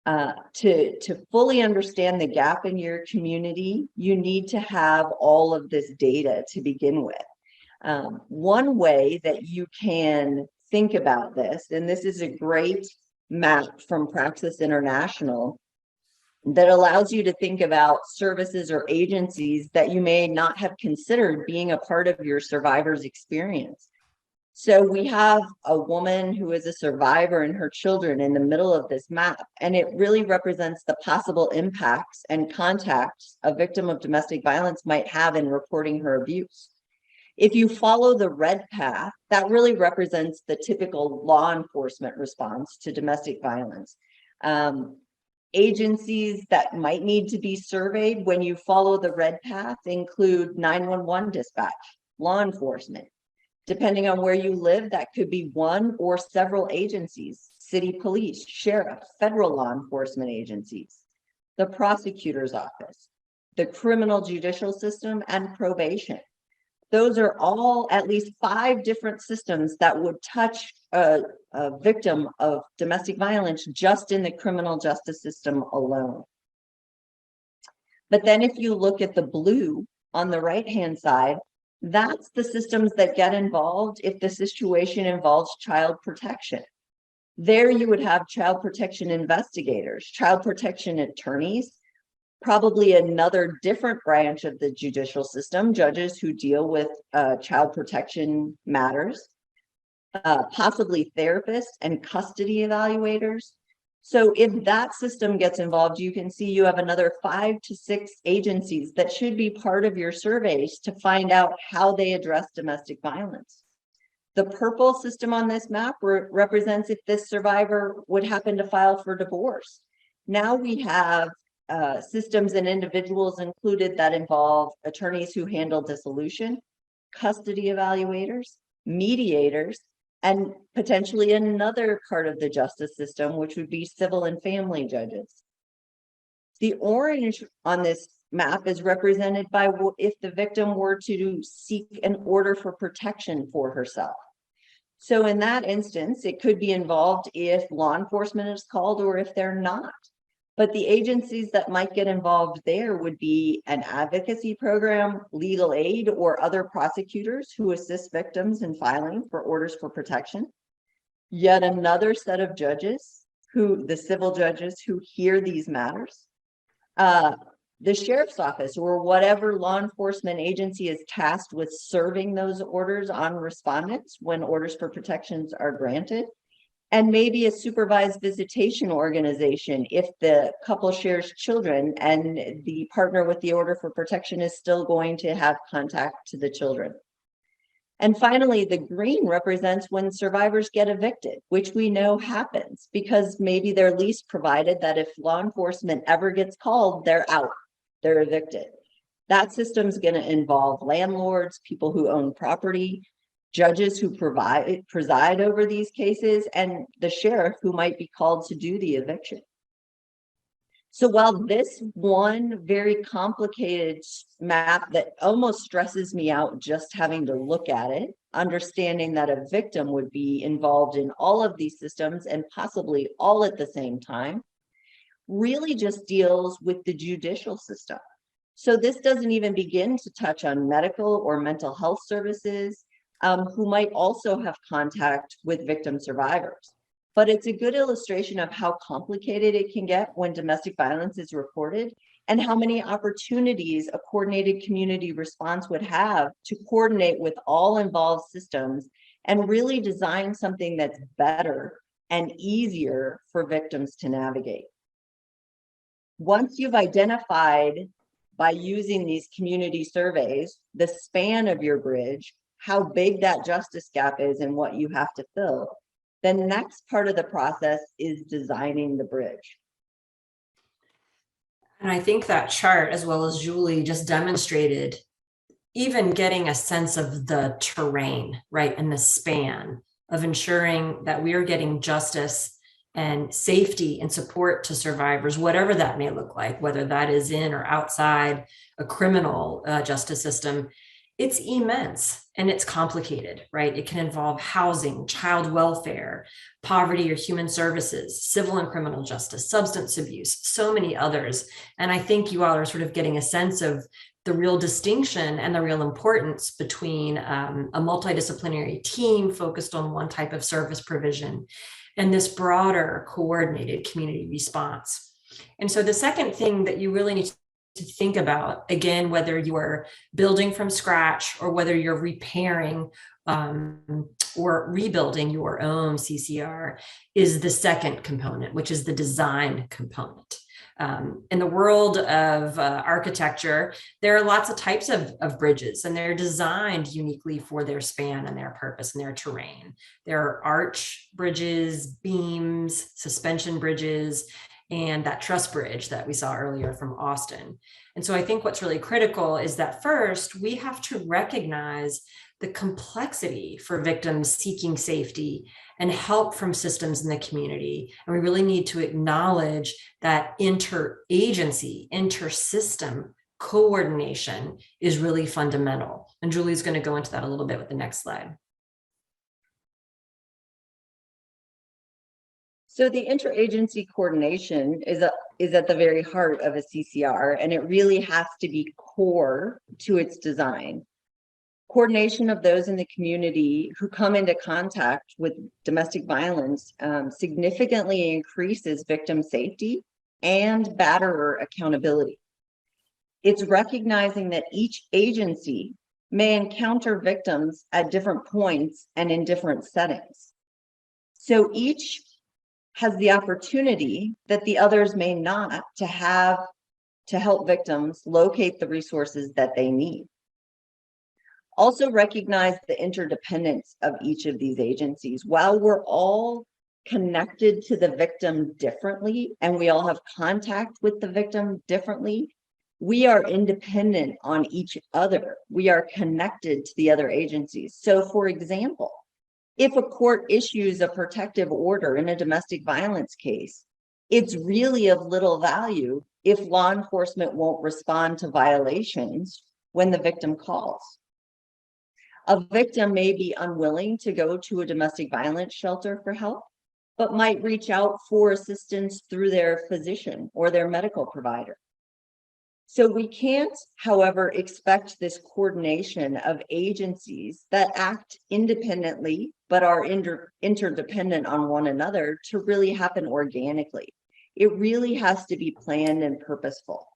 To fully understand the gap in your community, you need to have all of this data to begin with. One way that you can think about this, and this is a great map from Praxis International that allows you to think about services or agencies that you may not have considered being a part of your survivor's experience. So we have a woman who is a survivor and her children in the middle of this map, and it really represents the possible impacts and contacts a victim of domestic violence might have in reporting her abuse. If you follow the red path, that really represents the typical law enforcement response to domestic violence. Agencies that might need to be surveyed when you follow the red path include 911 dispatch, law enforcement. Depending on where you live, that could be one or several agencies: city police, sheriff, federal law enforcement agencies, the prosecutor's office, the criminal judicial system, and probation. Those are all at least 5 different systems that would touch a victim of domestic violence just in the criminal justice system alone. But then if you look at the blue on the right-hand side, that's the systems that get involved if the situation involves child protection. There you would have child protection investigators, child protection attorneys, probably another different branch of the judicial system, judges who deal with child protection matters, possibly therapists and custody evaluators. So if that system gets involved, you can see you have another 5 to 6 agencies that should be part of your surveys to find out how they address domestic violence. The purple system on this map represents if this survivor would happen to file for divorce. Now we have systems and individuals included that involve attorneys who handle dissolution, custody evaluators, mediators, and potentially another part of the justice system, which would be civil and family judges. The orange on this map is represented by if the victim were to seek an order for protection for herself. So in that instance, it could be involved if law enforcement is called or if they're not. But the agencies that might get involved there would be an advocacy program, legal aid, or other prosecutors who assist victims in filing for orders for protection. Yet another set of judges, the civil judges who hear these matters. The sheriff's office or whatever law enforcement agency is tasked with serving those orders on respondents when orders for protections are granted. And maybe a supervised visitation organization if the couple shares children and the partner with the order for protection is still going to have contact to the children. And finally, the green represents when survivors get evicted, which we know happens because maybe their lease provided that if law enforcement ever gets called, they're out, they're evicted. That system's going to involve landlords, people who own property, judges who preside over these cases, and the sheriff who might be called to do the eviction. So while this one very complicated map that almost stresses me out just having to look at it, understanding that a victim would be involved in all of these systems and possibly all at the same time, really just deals with the judicial system. So this doesn't even begin to touch on medical or mental health services, who might also have contact with victim survivors. But it's a good illustration of how complicated it can get when domestic violence is reported and how many opportunities a coordinated community response would have to coordinate with all involved systems and really design something that's better and easier for victims to navigate. Once you've identified by using these community surveys the span of your bridge, how big that justice gap is and what you have to fill, the next part of the process is designing the bridge.
And I think that chart, as well as Julie just demonstrated, even getting a sense of the terrain, right, and the span of ensuring that we are getting justice and safety and support to survivors, whatever that may look like, whether that is in or outside a criminal justice system. It's immense and it's complicated, right? It can involve housing, child welfare, poverty or human services, civil and criminal justice, substance abuse, so many others. And I think you all are sort of getting a sense of the real distinction and the real importance between a multidisciplinary team focused on one type of service provision and this broader coordinated community response. And so the second thing that you really need to think about, again, whether you are building from scratch or whether you're repairing or rebuilding your own CCR, is the second component, which is the design component. In the world of architecture, there are lots of types of bridges, and they're designed uniquely for their span and their purpose and their terrain. There are arch bridges, beams, suspension bridges, and that truss bridge that we saw earlier from Austin. And so I think what's really critical is that first, we have to recognize the complexity for victims seeking safety and help from systems in the community. And we really need to acknowledge that interagency, intersystem coordination is really fundamental. And Julie's going to go into that a little bit with the next slide.
So the interagency coordination is at the very heart of a CCR, and it really has to be core to its design. Coordination of those in the community who come into contact with domestic violence significantly increases victim safety and batterer accountability. It's recognizing that each agency may encounter victims at different points and in different settings. So each has the opportunity that the others may not to help victims locate the resources that they need. Also recognize the interdependence of each of these agencies. While we're all connected to the victim differently and we all have contact with the victim differently, we are independent on each other. We are connected to the other agencies. So for example, if a court issues a protective order in a domestic violence case, it's really of little value if law enforcement won't respond to violations when the victim calls. A victim may be unwilling to go to a domestic violence shelter for help, but might reach out for assistance through their physician or their medical provider. So we can't, however, expect this coordination of agencies that act independently, but are interdependent on one another to really happen organically. It really has to be planned and purposeful.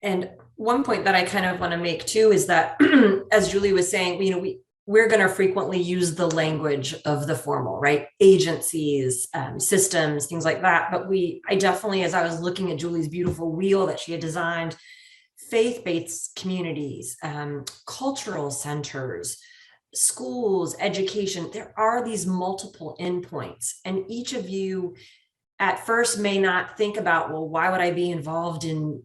And one point that I kind of want to make too is that, as Julie was saying, we're going to frequently use the language of the formal, right? Agencies, systems, things like that. But I definitely, as I was looking at Julie's beautiful wheel that she had designed, faith-based communities, cultural centers, schools, education, there are these multiple endpoints. And each of you at first may not think about, well, why would I be involved in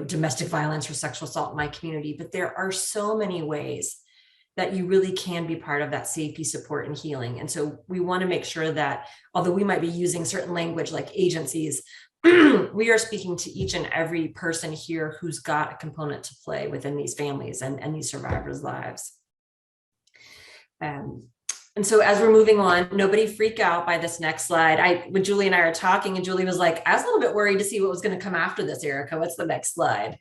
domestic violence or sexual assault in my community? But there are so many ways that you really can be part of that safety, support, and healing. And so we want to make sure that although we might be using certain language like agencies, we are speaking to each and every person here who's got a component to play within these families and these survivors' lives. And so as we're moving on, nobody freak out by this next slide. When Julie and I are talking, and Julie was like, I was a little bit worried to see what was going to come after this, Erica. What's the next slide?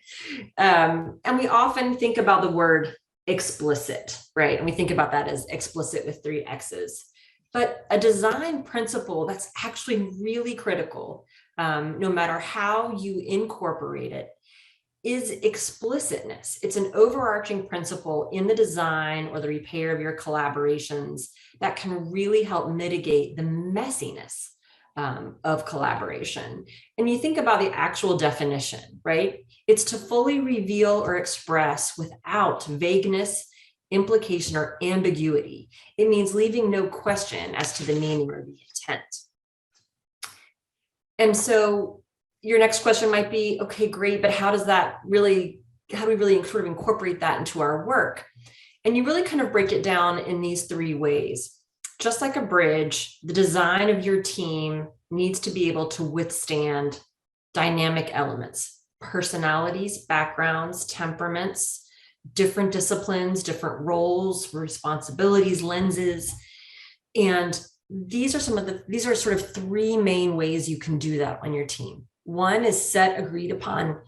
And we often think about the word explicit, right? And we think about that as explicit with 3 X's. But a design principle that's actually really critical, no matter how you incorporate it, is explicitness. It's an overarching principle in the design or the repair of your collaborations that can really help mitigate the messiness of collaboration. And you think about the actual definition, right? It's to fully reveal or express without vagueness, implication, or ambiguity. It means leaving no question as to the meaning or the intent. And so your next question might be, okay, great, but how do we really sort of incorporate that into our work? And you really kind of break it down in these 3 ways. Just like a bridge, the design of your team needs to be able to withstand dynamic elements, personalities, backgrounds, temperaments, different disciplines, different roles, responsibilities, lenses. And these are sort of 3 main ways you can do that on your team. One is set agreed upon,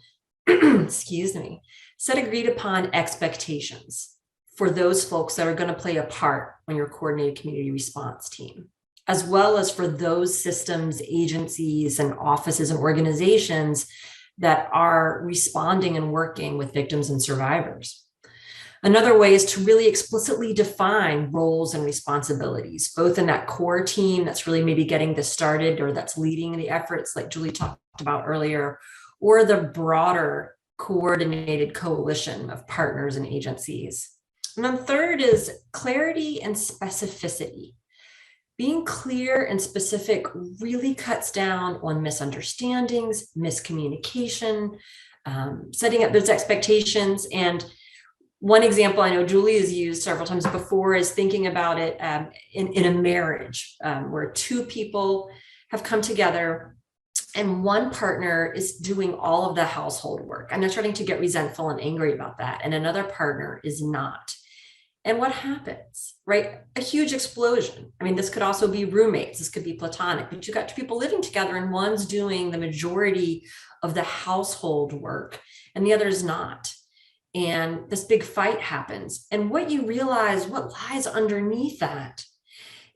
set agreed upon expectations for those folks that are going to play a part on your coordinated community response team, as well as for those systems, agencies, and offices and organizations that are responding and working with victims and survivors. Another way is to really explicitly define roles and responsibilities, both in that core team that's really maybe getting this started or that's leading the efforts like Julie talked about earlier, or the broader coordinated coalition of partners and agencies. And then third is clarity and specificity. Being clear and specific really cuts down on misunderstandings, miscommunication, setting up those expectations. And one example I know Julie has used several times before is thinking about it in a marriage where 2 people have come together and one partner is doing all of the household work and they're starting to get resentful and angry about that. And another partner is not. And what happens, right? A huge explosion. I mean, this could also be roommates. This could be platonic, but you've got 2 people living together and one's doing the majority of the household work and the other is not. And this big fight happens. And what you realize, what lies underneath that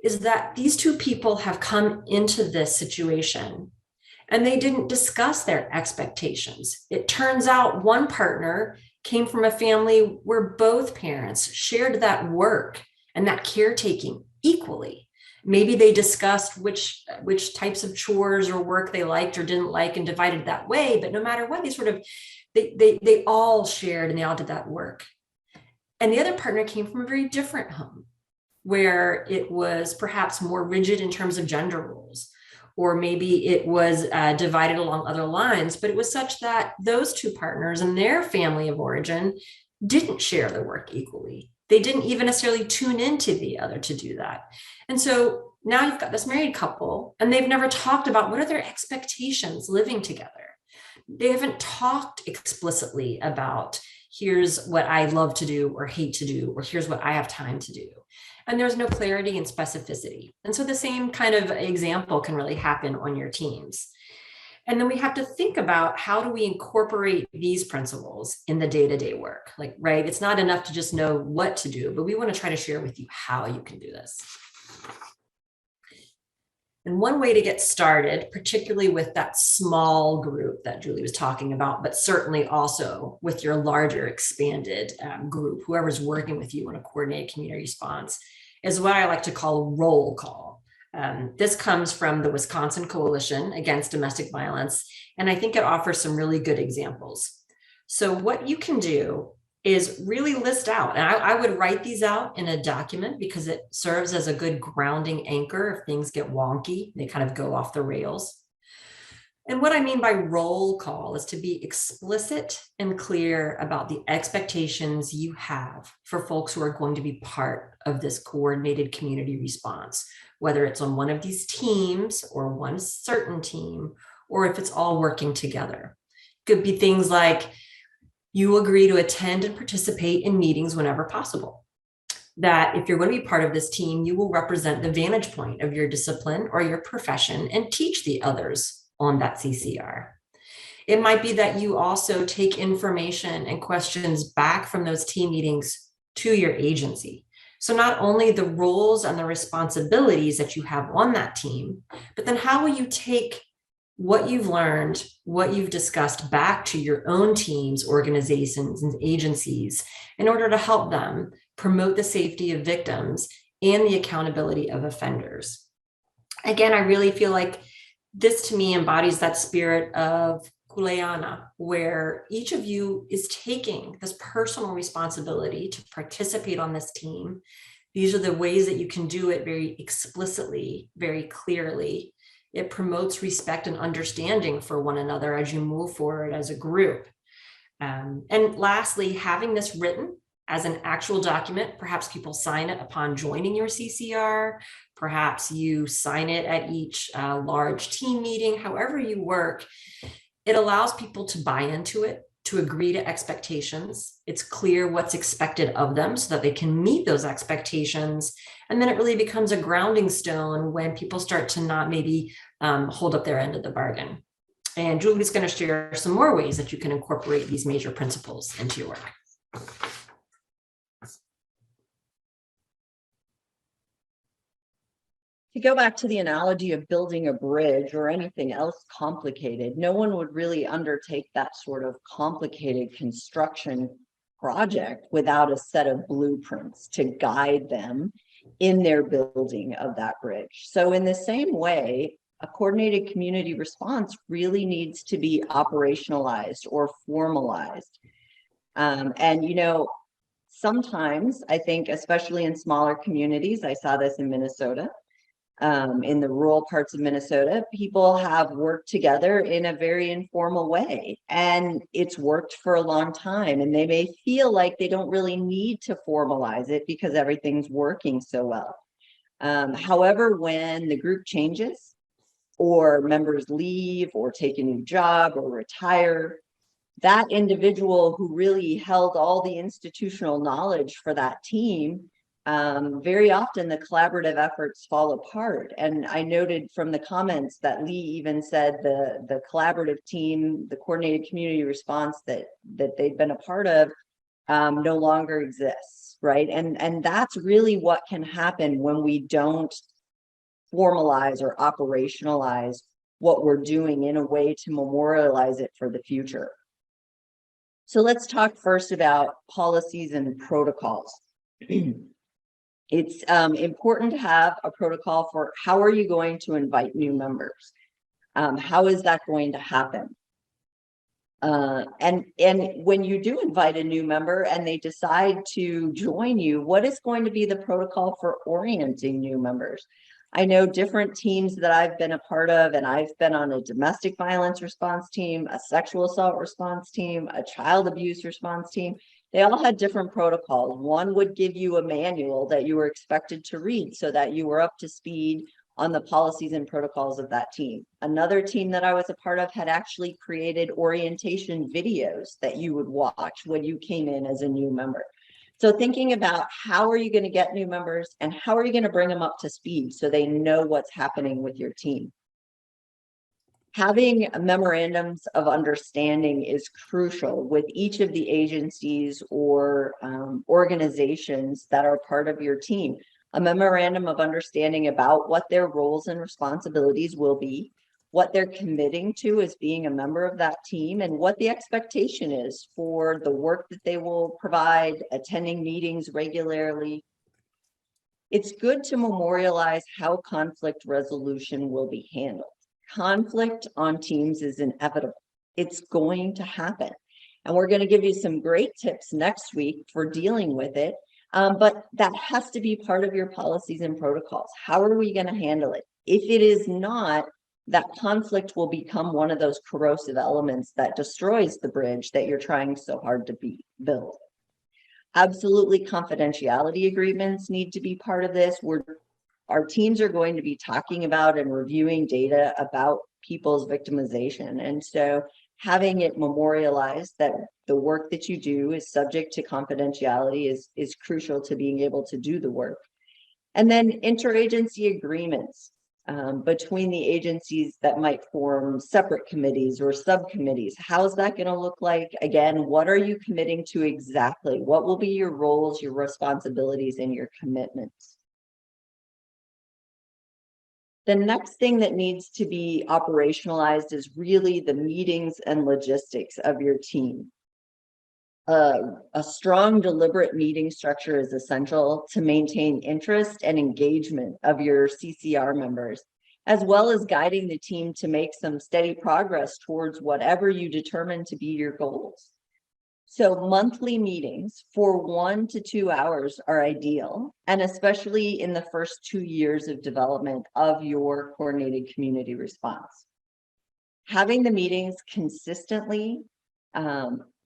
is that these two people have come into this situation and they didn't discuss their expectations. It turns out one partner came from a family where both parents shared that work and that caretaking equally. Maybe they discussed which types of chores or work they liked or didn't like and divided that way, but no matter what, they all shared and they all did that work. And the other partner came from a very different home where it was perhaps more rigid in terms of gender roles, or maybe it was divided along other lines, but it was such that those two partners and their family of origin didn't share the work equally. They didn't even necessarily tune into the other to do that. And so now you've got this married couple and they've never talked about what are their expectations living together. They haven't talked explicitly about here's what I love to do or hate to do, or here's what I have time to do. And there's no clarity and specificity. And so the same kind of example can really happen on your teams. And then we have to think about how do we incorporate these principles in the day-to-day work? Like, right, it's not enough to just know what to do, but we want to try to share with you how you can do this. And one way to get started, particularly with that small group that Julie was talking about, but certainly also with your larger expanded group, whoever's working with you on a coordinated community response, is what I like to call roll call. This comes from the Wisconsin Coalition Against Domestic Violence, and I think it offers some really good examples. So what you can do is really list out, and I would write these out in a document because it serves as a good grounding anchor if things get wonky, they kind of go off the rails. And what I mean by roll call is to be explicit and clear about the expectations you have for folks who are going to be part of this coordinated community response, whether it's on one of these teams or one certain team, or if it's all working together. Could be things like, you agree to attend and participate in meetings whenever possible. That if you're going to be part of this team, you will represent the vantage point of your discipline or your profession and teach the others on that CCR. It might be that you also take information and questions back from those team meetings to your agency. So not only the roles and the responsibilities that you have on that team, but then how will you take what you've learned, what you've discussed back to your own teams, organizations, and agencies in order to help them promote the safety of victims and the accountability of offenders. Again, I really feel like this to me embodies that spirit of Kuleana, where each of you is taking this personal responsibility to participate on this team. These are the ways that you can do it very explicitly, very clearly. It promotes respect and understanding for one another as you move forward as a group. And lastly, having this written as an actual document, perhaps people sign it upon joining your CCR, perhaps you sign it at each large team meeting, however you work, it allows people to buy into it, to agree to expectations. It's clear what's expected of them so that they can meet those expectations. And then it really becomes a grounding stone when people start to not maybe hold up their end of the bargain. And Julie's going to share some more ways that you can incorporate these major principles into your work.
To go back to the analogy of building a bridge or anything else complicated, no one would really undertake that sort of complicated construction project without a set of blueprints to guide them in their building of that bridge. So in the same way, a coordinated community response really needs to be operationalized or formalized. And, you know, sometimes I think, especially in smaller communities, I saw this in Minnesota, in the rural parts of Minnesota, people have worked together in a very informal way, and it's worked for a long time. And they may feel like they don't really need to formalize it because everything's working so well. However, when the group changes or members leave or take a new job or retire, that individual who really held all the institutional knowledge for that team, very often the collaborative efforts fall apart. And I noted from the comments that Lee even said the collaborative team, the coordinated community response that they've been a part of, no longer exists, right? And that's really what can happen when we don't formalize or operationalize what we're doing in a way to memorialize it for the future. So let's talk first about policies and protocols. It's important to have a protocol for how are you going to invite new members? How is that going to happen? And when you do invite a new member and they decide to join you, what is going to be the protocol for orienting new members? I know different teams that I've been a part of, and I've been on a domestic violence response team, a sexual assault response team, a child abuse response team. They all had different protocols. One would give you a manual that you were expected to read so that you were up to speed on the policies and protocols of that team. Another team that I was a part of had actually created orientation videos that you would watch when you came in as a new member. So thinking about how are you going to get new members and how are you going to bring them up to speed so they know what's happening with your team. Having memorandums of understanding is crucial with each of the agencies or organizations that are part of your team. A memorandum of understanding about what their roles and responsibilities will be, what they're committing to as being a member of that team, and what the expectation is for the work that they will provide, attending meetings regularly. It's good to memorialize how conflict resolution will be handled. Conflict on teams is inevitable. It's going to happen. And we're going to give you some great tips next week for dealing with it. But that has to be part of your policies and protocols. How are we going to handle it? If it is not, that conflict will become one of those corrosive elements that destroys the bridge that you're trying so hard to build. Absolutely, confidentiality agreements need to be part of this. Our teams are going to be talking about and reviewing data about people's victimization. And so having it memorialized that the work that you do is subject to confidentiality is crucial to being able to do the work. And then interagency agreements between the agencies that might form separate committees or subcommittees. How's that going to look like? Again, what are you committing to exactly? What will be your roles, your responsibilities, and your commitments? The next thing that needs to be operationalized is really the meetings and logistics of your team. A strong, deliberate meeting structure is essential to maintain interest and engagement of your CCR members, as well as guiding the team to make some steady progress towards whatever you determine to be your goals. So monthly meetings for 1 to 2 hours are ideal, and especially in the first 2 years of development of your coordinated community response. Having the meetings consistently,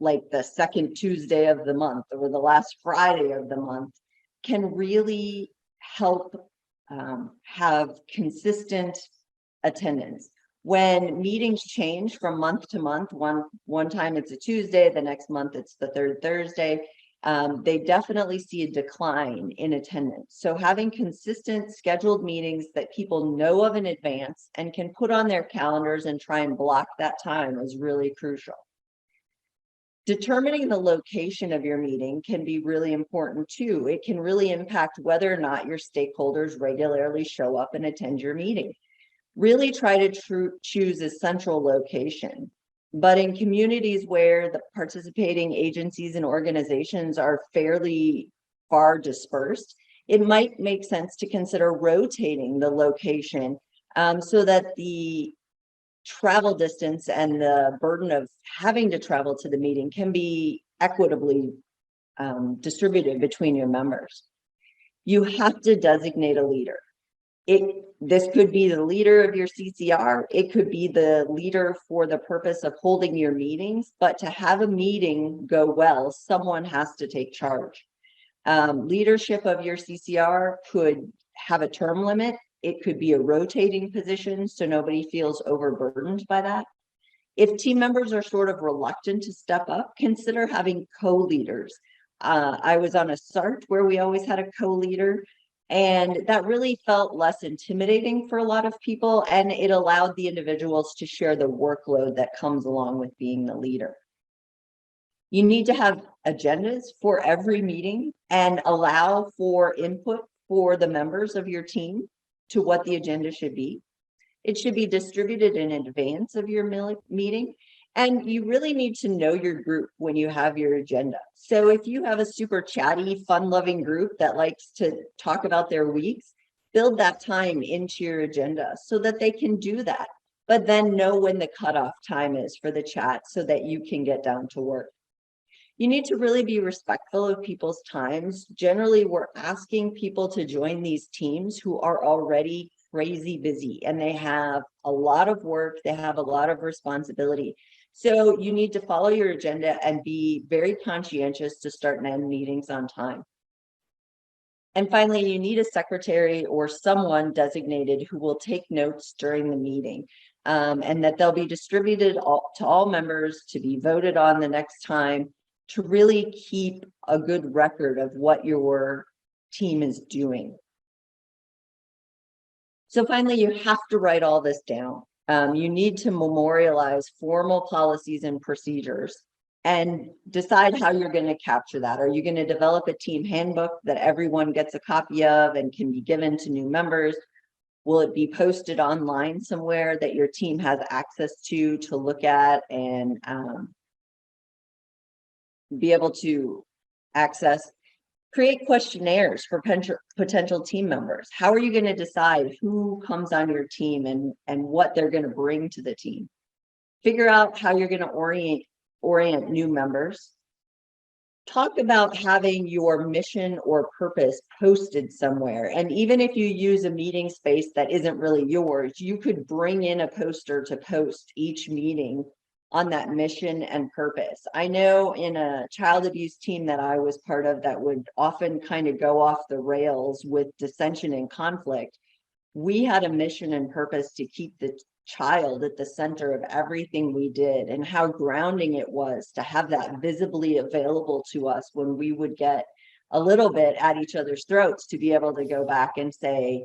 like the second Tuesday of the month or the last Friday of the month, can really help have consistent attendance. When meetings change from month to month, one time it's a Tuesday, the next month it's the third Thursday, they definitely see a decline in attendance. So having consistent scheduled meetings that people know of in advance and can put on their calendars and try and block that time is really crucial. Determining the location of your meeting can be really important too. It can really impact whether or not your stakeholders regularly show up and attend your meeting. Really try to choose a central location. But in communities where the participating agencies and organizations are fairly far dispersed, it might make sense to consider rotating the location so that the travel distance and the burden of having to travel to the meeting can be equitably distributed between your members. You have to designate a leader. This could be the leader of your CCR. It could be the leader for the purpose of holding your meetings, but to have a meeting go well, someone has to take charge. Leadership of your CCR could have a term limit. It could be a rotating position, so nobody feels overburdened by that. If team members are sort of reluctant to step up, consider having co-leaders. I was on a SART where we always had a co-leader, and that really felt less intimidating for a lot of people, and it allowed the individuals to share the workload that comes along with being the leader. You need to have agendas for every meeting and allow for input for the members of your team. to what the agenda should be. It should be distributed in advance of your meeting. And you really need to know your group when you have your agenda. So if you have a super chatty, fun-loving group that likes to talk about their weeks, build that time into your agenda so that they can do that, but then know when the cutoff time is for the chat so that you can get down to work. You need to really be respectful of people's times. Generally, we're asking people to join these teams who are already crazy busy and they have a lot of work, they have a lot of responsibility. So you need to follow your agenda and be very conscientious to start and end meetings on time. And finally, you need a secretary or someone designated who will take notes during the meeting, and that they'll be distributed to all members to be voted on the next time, to really keep a good record of what your team is doing. So finally, you have to write all this down. You need to memorialize formal policies and procedures and decide how you're going to capture that. Are you going to develop a team handbook that everyone gets a copy of and can be given to new members? Will it be posted online somewhere that your team has access to look at and be able to access? Create questionnaires for potential team members. How are you going to decide who comes on your team and what they're going to bring to the team? Figure out how you're going to orient new members. Talk about having your mission or purpose posted somewhere. And even if you use a meeting space that isn't really yours, you could bring in a poster to post each meeting on that mission and purpose. I know in a child abuse team that I was part of that would often kind of go off the rails with dissension and conflict, we had a mission and purpose to keep the child at the center of everything we did, and how grounding it was to have that visibly available to us when we would get a little bit at each other's throats, to be able to go back and say,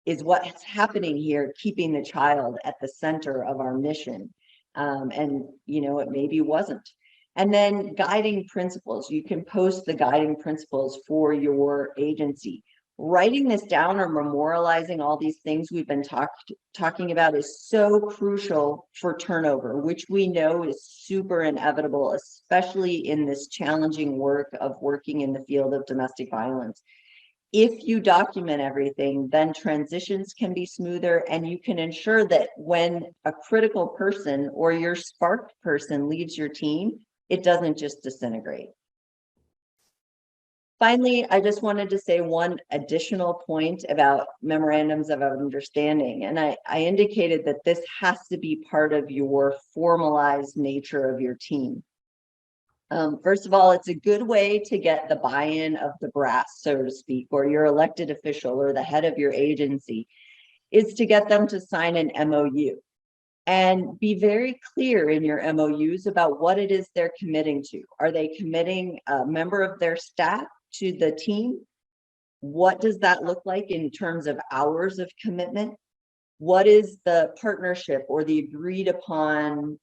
is what's happening here keeping the child at the center of our mission? And it maybe wasn't. And then guiding principles. You can post the guiding principles for your agency. Writing this down or memorializing all these things we've been talking about is so crucial for turnover, which we know is super inevitable, especially in this challenging work of working in the field of domestic violence. If you document everything, then transitions can be smoother, and you can ensure that when a critical person or your sparked person leaves your team, it doesn't just disintegrate. Finally, I just wanted to say one additional point about memorandums of understanding. And I indicated that this has to be part of your formalized nature of your team. First of all, it's a good way to get the buy-in of the brass, so to speak, or your elected official or the head of your agency, is to get them to sign an MOU. And be very clear in your MOUs about what it is they're committing to. Are they committing a member of their staff to the team? What does that look like in terms of hours of commitment? What is the partnership or the agreed upon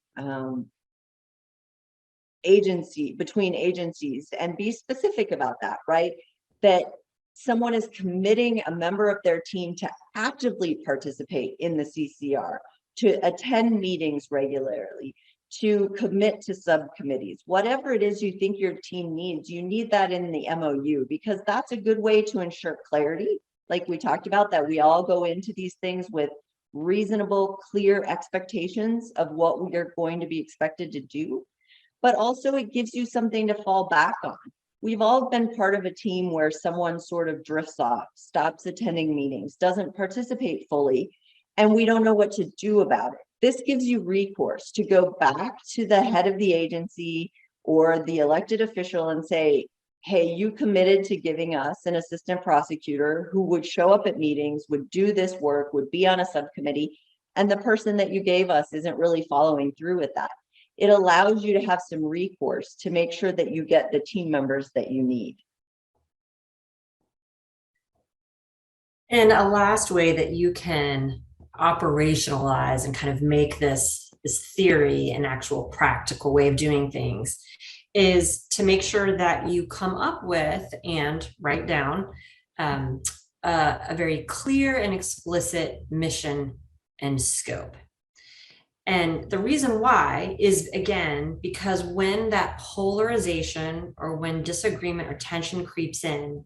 agency between agencies? And be specific about that, right? That someone is committing a member of their team to actively participate in the CCR, to attend meetings regularly, to commit to subcommittees. Whatever it is you think your team needs, you need that in the MOU, because that's a good way to ensure clarity. Like we talked about, that we all go into these things with reasonable, clear expectations of what we are going to be expected to do. But also it gives you something to fall back on. We've all been part of a team where someone sort of drifts off, stops attending meetings, doesn't participate fully, and we don't know what to do about it. This gives you recourse to go back to the head of the agency or the elected official and say, hey, you committed to giving us an assistant prosecutor who would show up at meetings, would do this work, would be on a subcommittee, and the person that you gave us isn't really following through with that. It allows you to have some recourse to make sure that you get the team members that you need.
And a last way that you can operationalize and kind of make this theory an actual practical way of doing things is to make sure that you come up with and write down a very clear and explicit mission and scope. And the reason why is, again, because when that polarization or when disagreement or tension creeps in,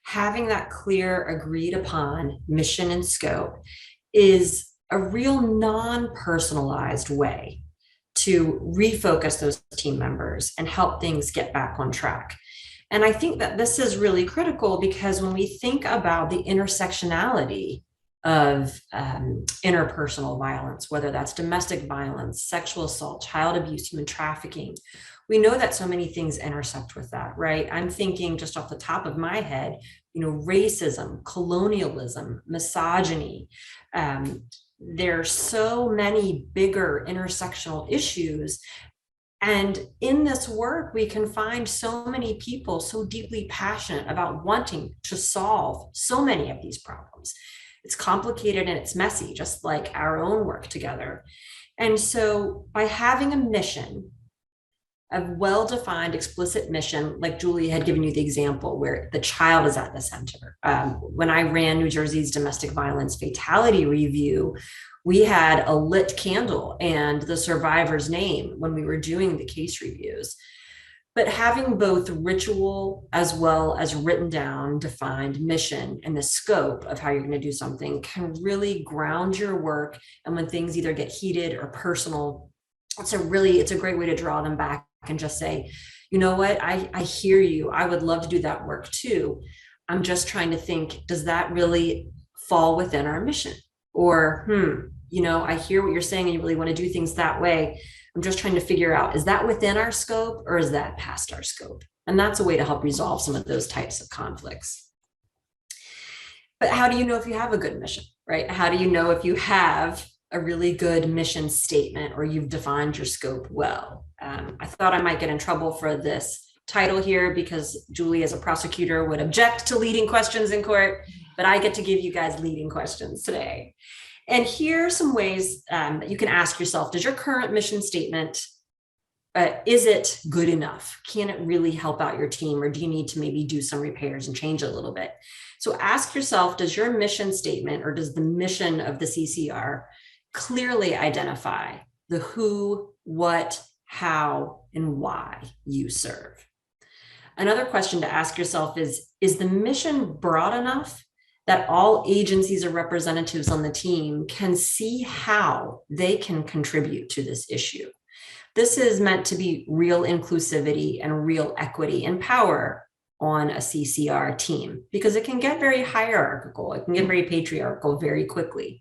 having that clear, agreed upon mission and scope is a real non-personalized way to refocus those team members and help things get back on track. And I think that this is really critical because when we think about the intersectionality of interpersonal violence, whether that's domestic violence, sexual assault, child abuse, human trafficking, we know that so many things intersect with that, right? I'm thinking just off the top of my head, racism, colonialism, misogyny. There are so many bigger intersectional issues. And in this work, we can find so many people so deeply passionate about wanting to solve so many of these problems. It's complicated and it's messy, just like our own work together. And so by having a mission, a well-defined explicit mission, like Julie had given you the example where the child is at the center. When I ran New Jersey's domestic violence fatality review, we had a lit candle and the survivor's name when we were doing the case reviews. But having both ritual as well as written down, defined mission and the scope of how you're going to do something can really ground your work. And when things either get heated or personal, it's a great way to draw them back and just say, you know what, I hear you. I would love to do that work too. I'm just trying to think, does that really fall within our mission? Or, I hear what you're saying and you really want to do things that way. I'm just trying to figure out, is that within our scope or is that past our scope? And that's a way to help resolve some of those types of conflicts. But how do you know if you have a good mission, right? How do you know if you have a really good mission statement or you've defined your scope well? I thought I might get in trouble for this title here because Julie, as a prosecutor, would object to leading questions in court, but I get to give you guys leading questions today. And here are some ways that you can ask yourself, does your current mission statement, is it good enough? Can it really help out your team? Or do you need to maybe do some repairs and change it a little bit? So ask yourself, does your mission statement or does the mission of the CCR clearly identify the who, what, how, and why you serve? Another question to ask yourself is the mission broad enough that all agencies or representatives on the team can see how they can contribute to this issue? This is meant to be real inclusivity and real equity and power on a CCR team, because it can get very hierarchical, it can get very patriarchal very quickly.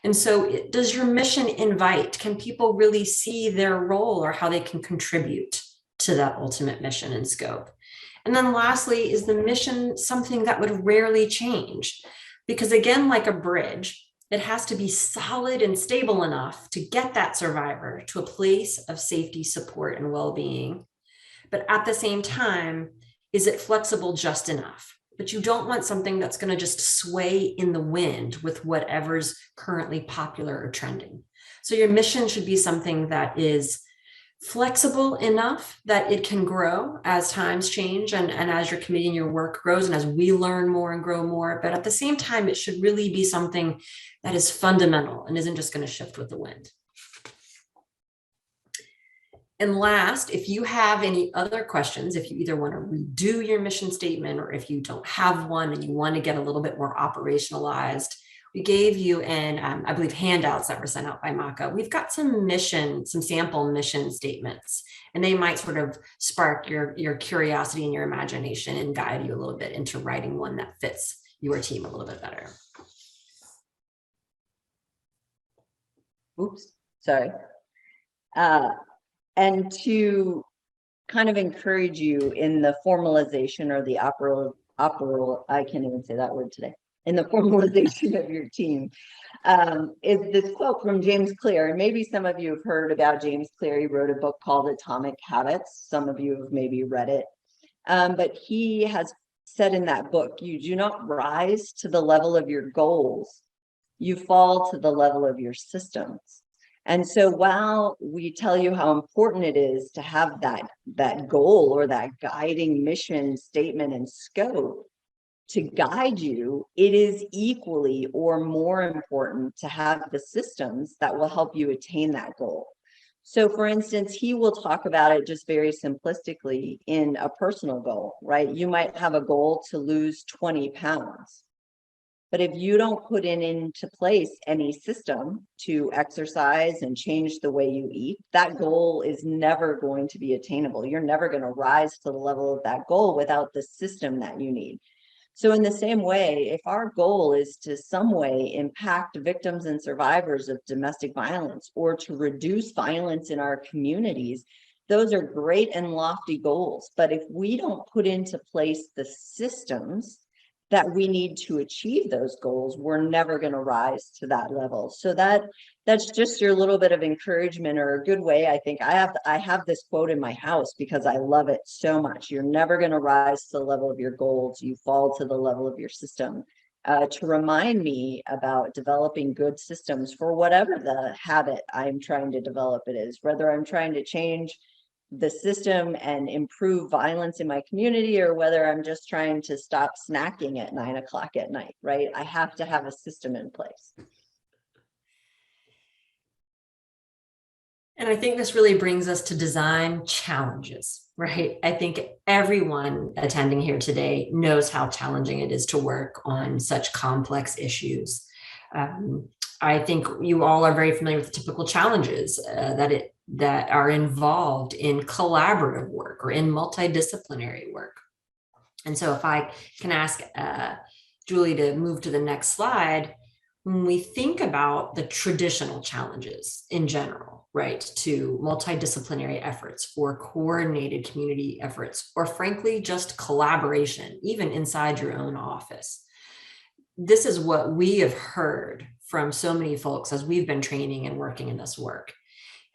And so does your mission invite, can people really see their role or how they can contribute to that ultimate mission and scope? And then lastly, is the mission something that would rarely change? Because again, like a bridge, it has to be solid and stable enough to get that survivor to a place of safety, support, and well-being. But at the same time, is it flexible just enough? But you don't want something that's going to just sway in the wind with whatever's currently popular or trending. So your mission should be something that is flexible enough that it can grow as times change and as your committee and your work grows and as we learn more and grow more. But at the same time, it should really be something that is fundamental and isn't just going to shift with the wind. And last, if you have any other questions, if you either want to redo your mission statement or if you don't have one and you want to get a little bit more operationalized, we gave you I believe, handouts that were sent out by MACA. We've got some sample mission statements, and they might sort of spark your curiosity and your imagination and guide you a little bit into writing one that fits your team a little bit better.
Oops, sorry. And to kind of encourage you in the formalization or the I can't even say that word today, in the formalization of your team, is this quote from James Clear. And maybe some of you have heard about James Clear. He wrote a book called Atomic Habits. Some of you have maybe read it. But he has said in that book, you do not rise to the level of your goals. You fall to the level of your systems. And so while we tell you how important it is to have that goal or that guiding mission statement and scope, to guide you, it is equally or more important to have the systems that will help you attain that goal. So for instance, he will talk about it just very simplistically in a personal goal, right? You might have a goal to lose 20 pounds. But if you don't put into place any system to exercise and change the way you eat, that goal is never going to be attainable. You're never going to rise to the level of that goal without the system that you need. So in the same way, if our goal is to some way impact victims and survivors of domestic violence or to reduce violence in our communities, those are great and lofty goals. But if we don't put into place the systems that we need to achieve those goals, we're never going to rise to that level. So that's just your little bit of encouragement, or a good way. I think I have this quote in my house because I love it so much. You're never going to rise to the level of your goals. You fall to the level of your system. To remind me about developing good systems for whatever the habit I'm trying to develop it is, whether I'm trying to change the system and improve violence in my community, or whether I'm just trying to stop snacking at 9 o'clock at night, right? I have to have a system in place.
And I think this really brings us to design challenges, right? I think everyone attending here today knows how challenging it is to work on such complex issues. I think you all are very familiar with the typical challenges that are involved in collaborative work or in multidisciplinary work. And so if I can ask Julie to move to the next slide, when we think about the traditional challenges in general, right, to multidisciplinary efforts or coordinated community efforts, or frankly, just collaboration, even inside your own office, this is what we have heard from so many folks as we've been training and working in this work.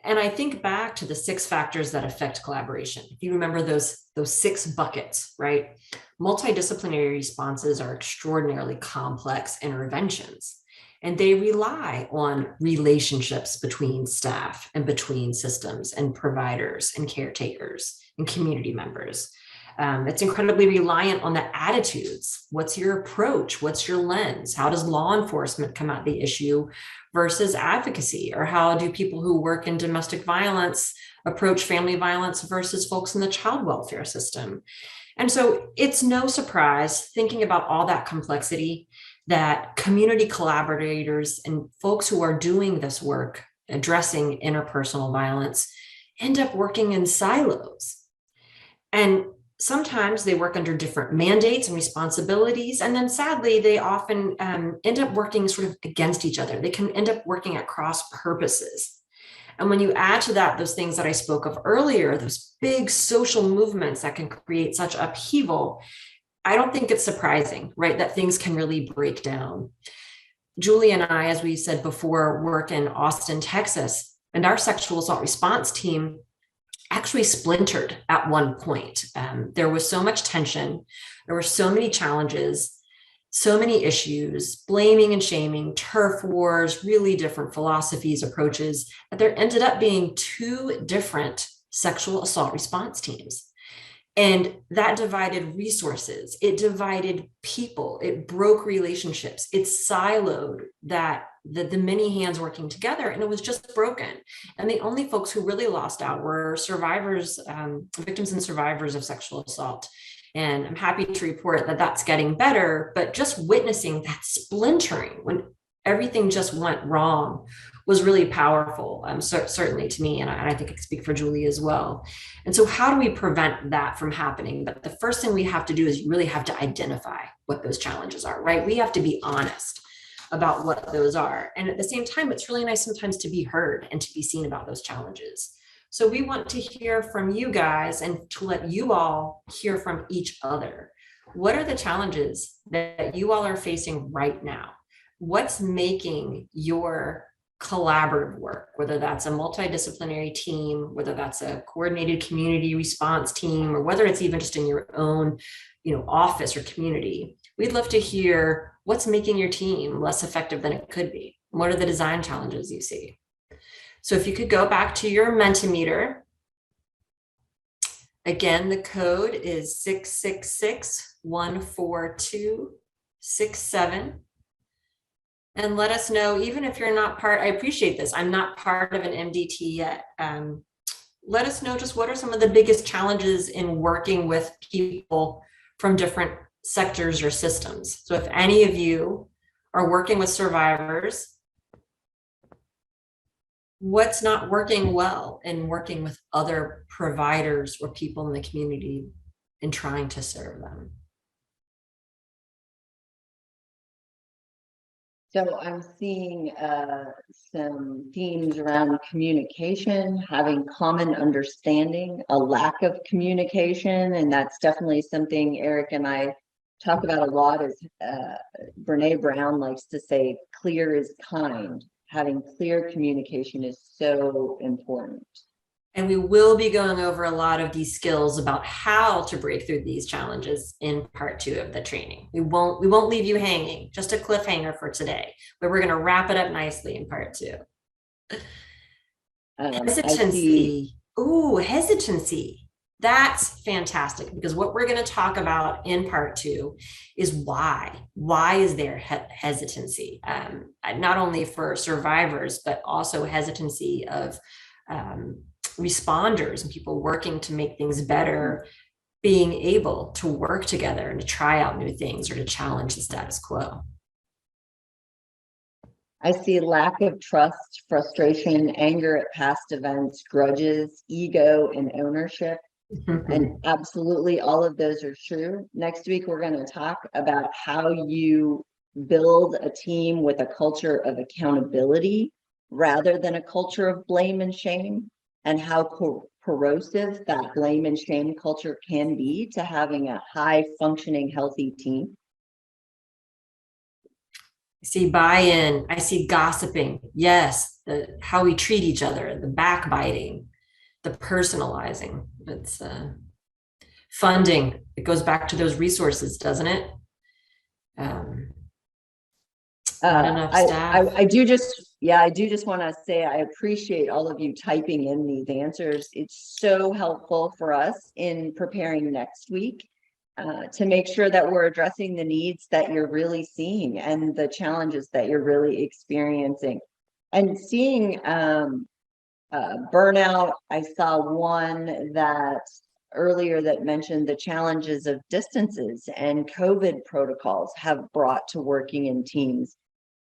And I think back to the 6 factors that affect collaboration. If you remember those 6 buckets, right? Multidisciplinary responses are extraordinarily complex interventions, and they rely on relationships between staff and between systems and providers and caretakers and community members. It's incredibly reliant on the attitudes. What's your approach? What's your lens? How does law enforcement come at the issue versus advocacy? Or how do people who work in domestic violence approach family violence versus folks in the child welfare system? And so it's no surprise, thinking about all that complexity, that community collaborators and folks who are doing this work, addressing interpersonal violence, end up working in silos. And sometimes they work under different mandates and responsibilities. And then sadly, they often end up working sort of against each other. They can end up working at cross purposes. And when you add to that those things that I spoke of earlier, those big social movements that can create such upheaval, I don't think it's surprising, right, that things can really break down. Julie and I, as we said before, work in Austin, Texas, and our sexual assault response team actually splintered at one point. There was so much tension. There were so many challenges, so many issues, blaming and shaming, turf wars, really different philosophies, approaches, that there ended up being 2 different sexual assault response teams. And that divided resources, it divided people, it broke relationships, it siloed the many hands working together, and it was just broken. And the only folks who really lost out were survivors, victims and survivors of sexual assault. And I'm happy to report that that's getting better, but just witnessing that splintering when everything just went wrong was really powerful, certainly to me, and I think I can speak for Julie as well. And so how do we prevent that from happening? But the first thing we have to do is you really have to identify what those challenges are, right? We have to be honest about what those are. And at the same time, it's really nice sometimes to be heard and to be seen about those challenges. So we want to hear from you guys and to let you all hear from each other. What are the challenges that you all are facing right now? What's making your collaborative work, whether that's a multidisciplinary team, whether that's a coordinated community response team, or whether it's even just in your own, office or community? We'd love to hear what's making your team less effective than it could be. What are the design challenges you see? So if you could go back to your Mentimeter, Again, the code is 666-142-67. And let us know, even if you're not part, I appreciate this, I'm not part of an MDT yet. Let us know just what are some of the biggest challenges in working with people from different sectors or systems. So if any of you are working with survivors, what's not working well in working with other providers or people in the community in trying to serve them?
So I'm seeing some themes around communication, having common understanding, a lack of communication, and that's definitely something Eric and I talk about a lot. As Brene Brown likes to say, clear is kind. Having clear communication is so important.
And we will be going over a lot of these skills about how to break through these challenges in part 2 of the training. We won't leave you hanging, just a cliffhanger for today, but we're going to wrap it up nicely in part 2. Hesitancy. Ooh, hesitancy. That's fantastic, because what we're going to talk about in part 2 is why. Why is there hesitancy? Not only for survivors, but also hesitancy of responders and people working to make things better, being able to work together and to try out new things or to challenge the status quo.
I see lack of trust, frustration, anger at past events, grudges, ego, and ownership. And absolutely all of those are true. Next week, we're going to talk about how you build a team with a culture of accountability rather than a culture of blame and shame, and how corrosive that blame and shame culture can be to having a high functioning, healthy team.
I see buy-in. I see gossiping. Yes, how we treat each other, the backbiting, the personalizing. It's funding. It goes back to those resources, doesn't it? Not enough staff.
I do just want to say I appreciate all of you typing in these answers. It's so helpful for us in preparing next week to make sure that we're addressing the needs that you're really seeing and the challenges that you're really experiencing. And seeing burnout, I saw one that earlier that mentioned the challenges of distances and COVID protocols have brought to working in teams.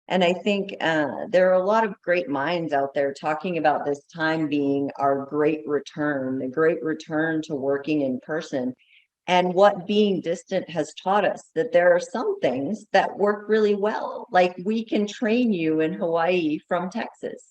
And I think there are a lot of great minds out there talking about this time being our great return, the great return to working in person. And what being distant has taught us, that there are some things that work really well. Like we can train you in Hawaii from Texas,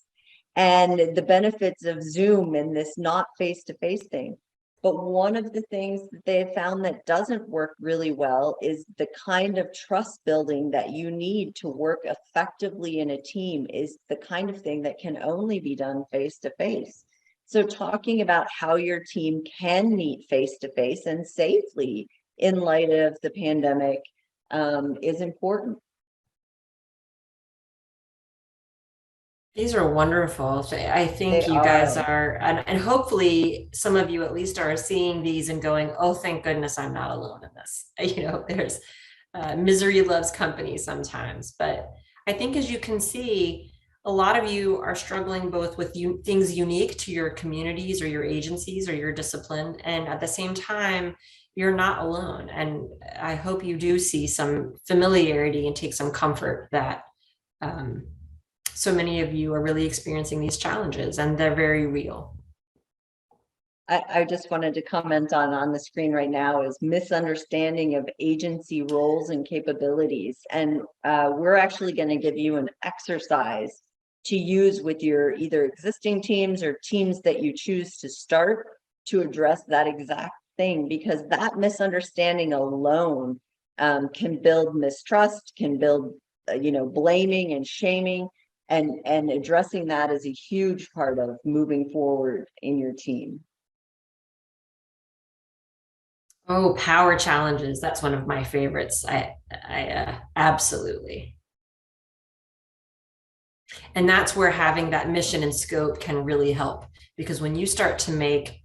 and the benefits of Zoom and this not face-to-face thing. But one of the things that they have found that doesn't work really well is the kind of trust building that you need to work effectively in a team is the kind of thing that can only be done face-to-face. So talking about how your team can meet face-to-face and safely in light of the pandemic is important.
These are wonderful. I think you guys are, and hopefully some of you at least are seeing these and going, oh, thank goodness I'm not alone in this. You know, there's misery loves company sometimes, but I think as you can see, a lot of you are struggling both with things unique to your communities or your agencies or your discipline. And at the same time, you're not alone. And I hope you do see some familiarity and take some comfort that so many of you are really experiencing these challenges and they're very real.
I just wanted to comment on the screen right now is misunderstanding of agency roles and capabilities. And we're actually going to give you an exercise to use with your either existing teams or teams that you choose to start to address that exact thing, because that misunderstanding alone can build mistrust, can build, blaming and shaming. And addressing that is a huge part of moving forward in your team.
Oh, power challenges. That's one of my favorites. I absolutely. And that's where having that mission and scope can really help, because when you start to make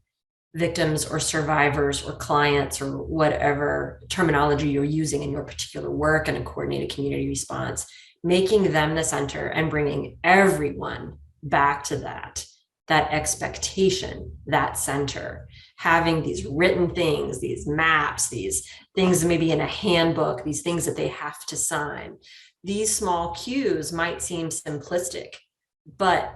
victims or survivors or clients or whatever terminology you're using in your particular work and a coordinated community response, making them the center and bringing everyone back to that expectation, that center, having these written things, these maps, these things maybe in a handbook, these things that they have to sign. These small cues might seem simplistic, but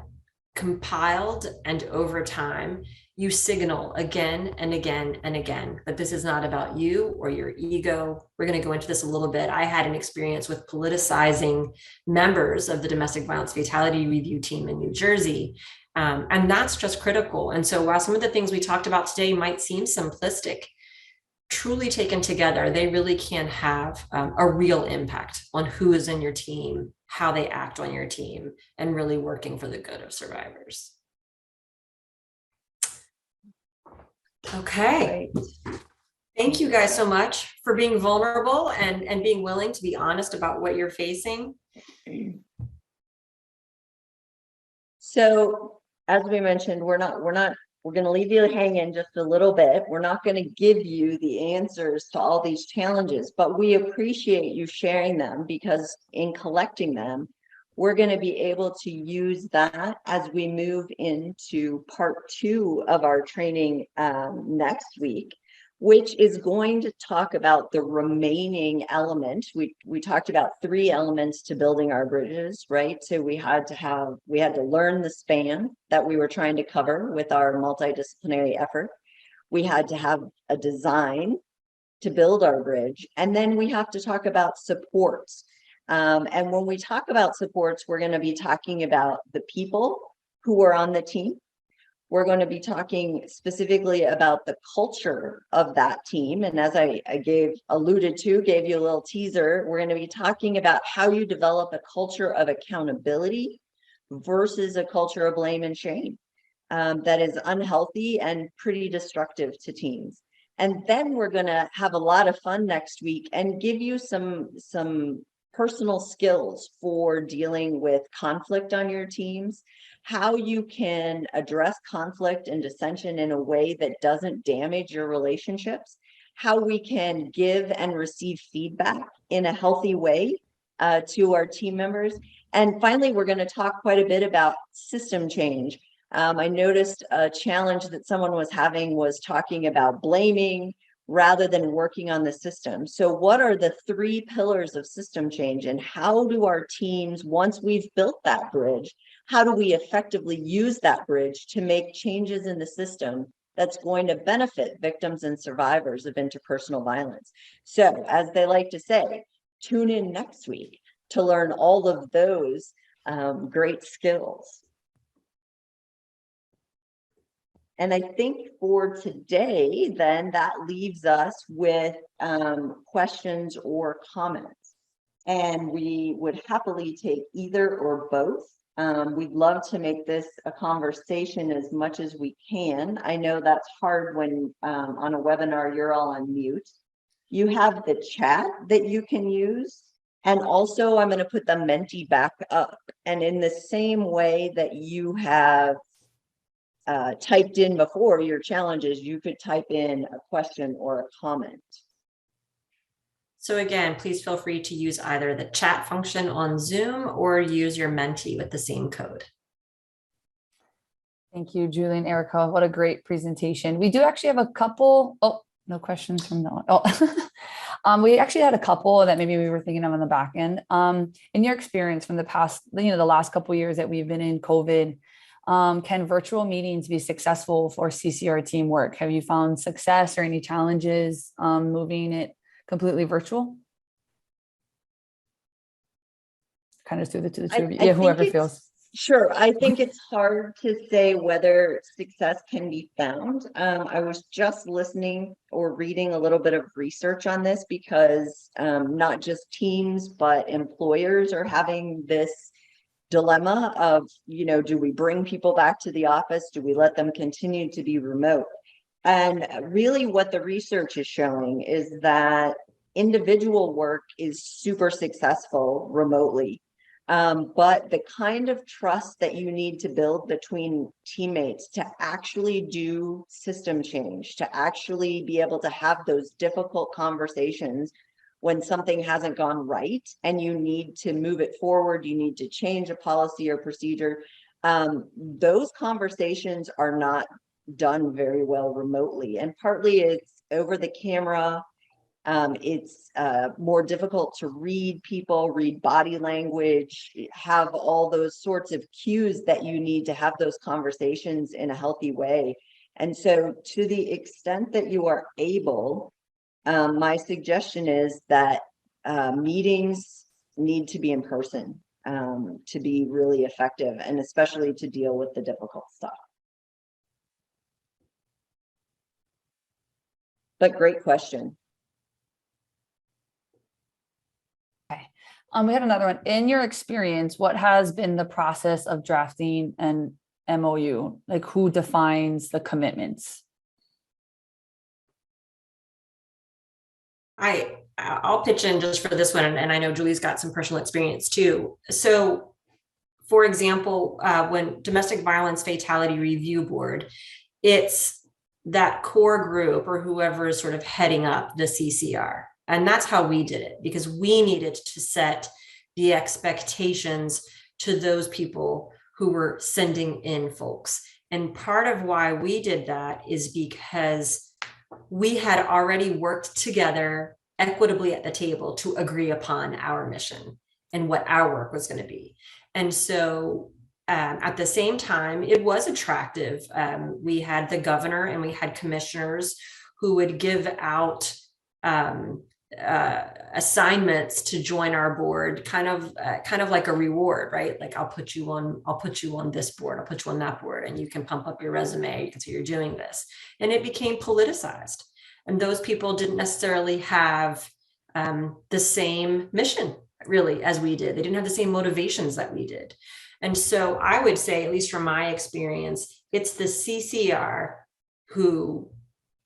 compiled and over time, you signal again and again and again that this is not about you or your ego. We're going to go into this a little bit. I had an experience with politicizing members of the domestic violence fatality review team in New Jersey. And that's just critical. And so while some of the things we talked about today might seem simplistic, truly taken together, they really can have a real impact on who is in your team, how they act on your team, and really working for the good of survivors. Okay.
Right.
Thank you guys so much for being vulnerable and being willing to be honest about what you're facing.
So as we mentioned, we're going to leave you hanging just a little bit. We're not going to give you the answers to all these challenges, but we appreciate you sharing them, because in collecting them, we're going to be able to use that as we move into part 2 of our training next week, which is going to talk about the remaining element. We talked about 3 elements to building our bridges, right? So we had to learn the span that we were trying to cover with our multidisciplinary effort. We had to have a design to build our bridge. And then we have to talk about supports. And when we talk about supports, we're going to be talking about the people who are on the team. We're going to be talking specifically about the culture of that team. And as I gave you a little teaser, we're going to be talking about how you develop a culture of accountability versus a culture of blame and shame that is unhealthy and pretty destructive to teams. And then we're going to have a lot of fun next week and give you some personal skills for dealing with conflict on your teams, how you can address conflict and dissension in a way that doesn't damage your relationships, how we can give and receive feedback in a healthy way to our team members. And finally, we're going to talk quite a bit about system change. I noticed a challenge that someone was having was talking about blaming rather than working on the system. So what are the 3 pillars of system change, and how do our teams, once we've built that bridge, how do we effectively use that bridge to make changes in the system that's going to benefit victims and survivors of interpersonal violence? So as they like to say, tune in next week to learn all of those great skills. And I think for today, then that leaves us with questions or comments. And we would happily take either or both. We'd love to make this a conversation as much as we can. I know that's hard when on a webinar, you're all on mute. You have the chat that you can use. And also I'm going to put the Menti back up. And in the same way that you have typed in before your challenges, you could type in a question or a comment.
So again, please feel free to use either the chat function on Zoom or use your Menti with the same code.
Thank you, Julie and Erica. What a great presentation. We do actually have a couple. Oh, no questions from the. Oh, we actually had a couple that maybe we were thinking of on the back end. In your experience from the past, the last couple of years that we've been in COVID, can virtual meetings be successful for CCR teamwork? Have you found success or any challenges moving it completely virtual? Kind of through the two of you. Yeah, whoever feels.
Sure. I think it's hard to say whether success can be found. I was just listening or reading a little bit of research on this because not just teams, but employers are having this dilemma of, do we bring people back to the office? Do we let them continue to be remote? And really what the research is showing is that individual work is super successful remotely. But the kind of trust that you need to build between teammates to actually do system change, to actually be able to have those difficult conversations when something hasn't gone right and you need to move it forward, you need to change a policy or procedure. Those conversations are not done very well remotely. And partly it's over the camera. It's more difficult to read people, read body language, have all those sorts of cues that you need to have those conversations in a healthy way. And so to the extent that you are able, my suggestion is that meetings need to be in person to be really effective, and especially to deal with the difficult stuff. But great question.
We had another one. In your experience, what has been the process of drafting an MOU? Like, who defines the commitments?
I'll pitch in just for this one, and I know Julie's got some personal experience too. So, for example, when Domestic Violence Fatality Review Board, it's that core group or whoever is sort of heading up the CCR. And that's how we did it, because we needed to set the expectations to those people who were sending in folks. And part of why we did that is because we had already worked together equitably at the table to agree upon our mission and what our work was going to be. And so at the same time, it was attractive. We had the governor and we had commissioners who would give out assignments to join our board, kind of like a reward, right? Like, I'll put you on this board, I'll put you on that board, and you can pump up your resume, you can say you're doing this. And it became politicized. And those people didn't necessarily have the same mission, really, as we did. They didn't have the same motivations that we did. And so I would say, at least from my experience, it's the CCR who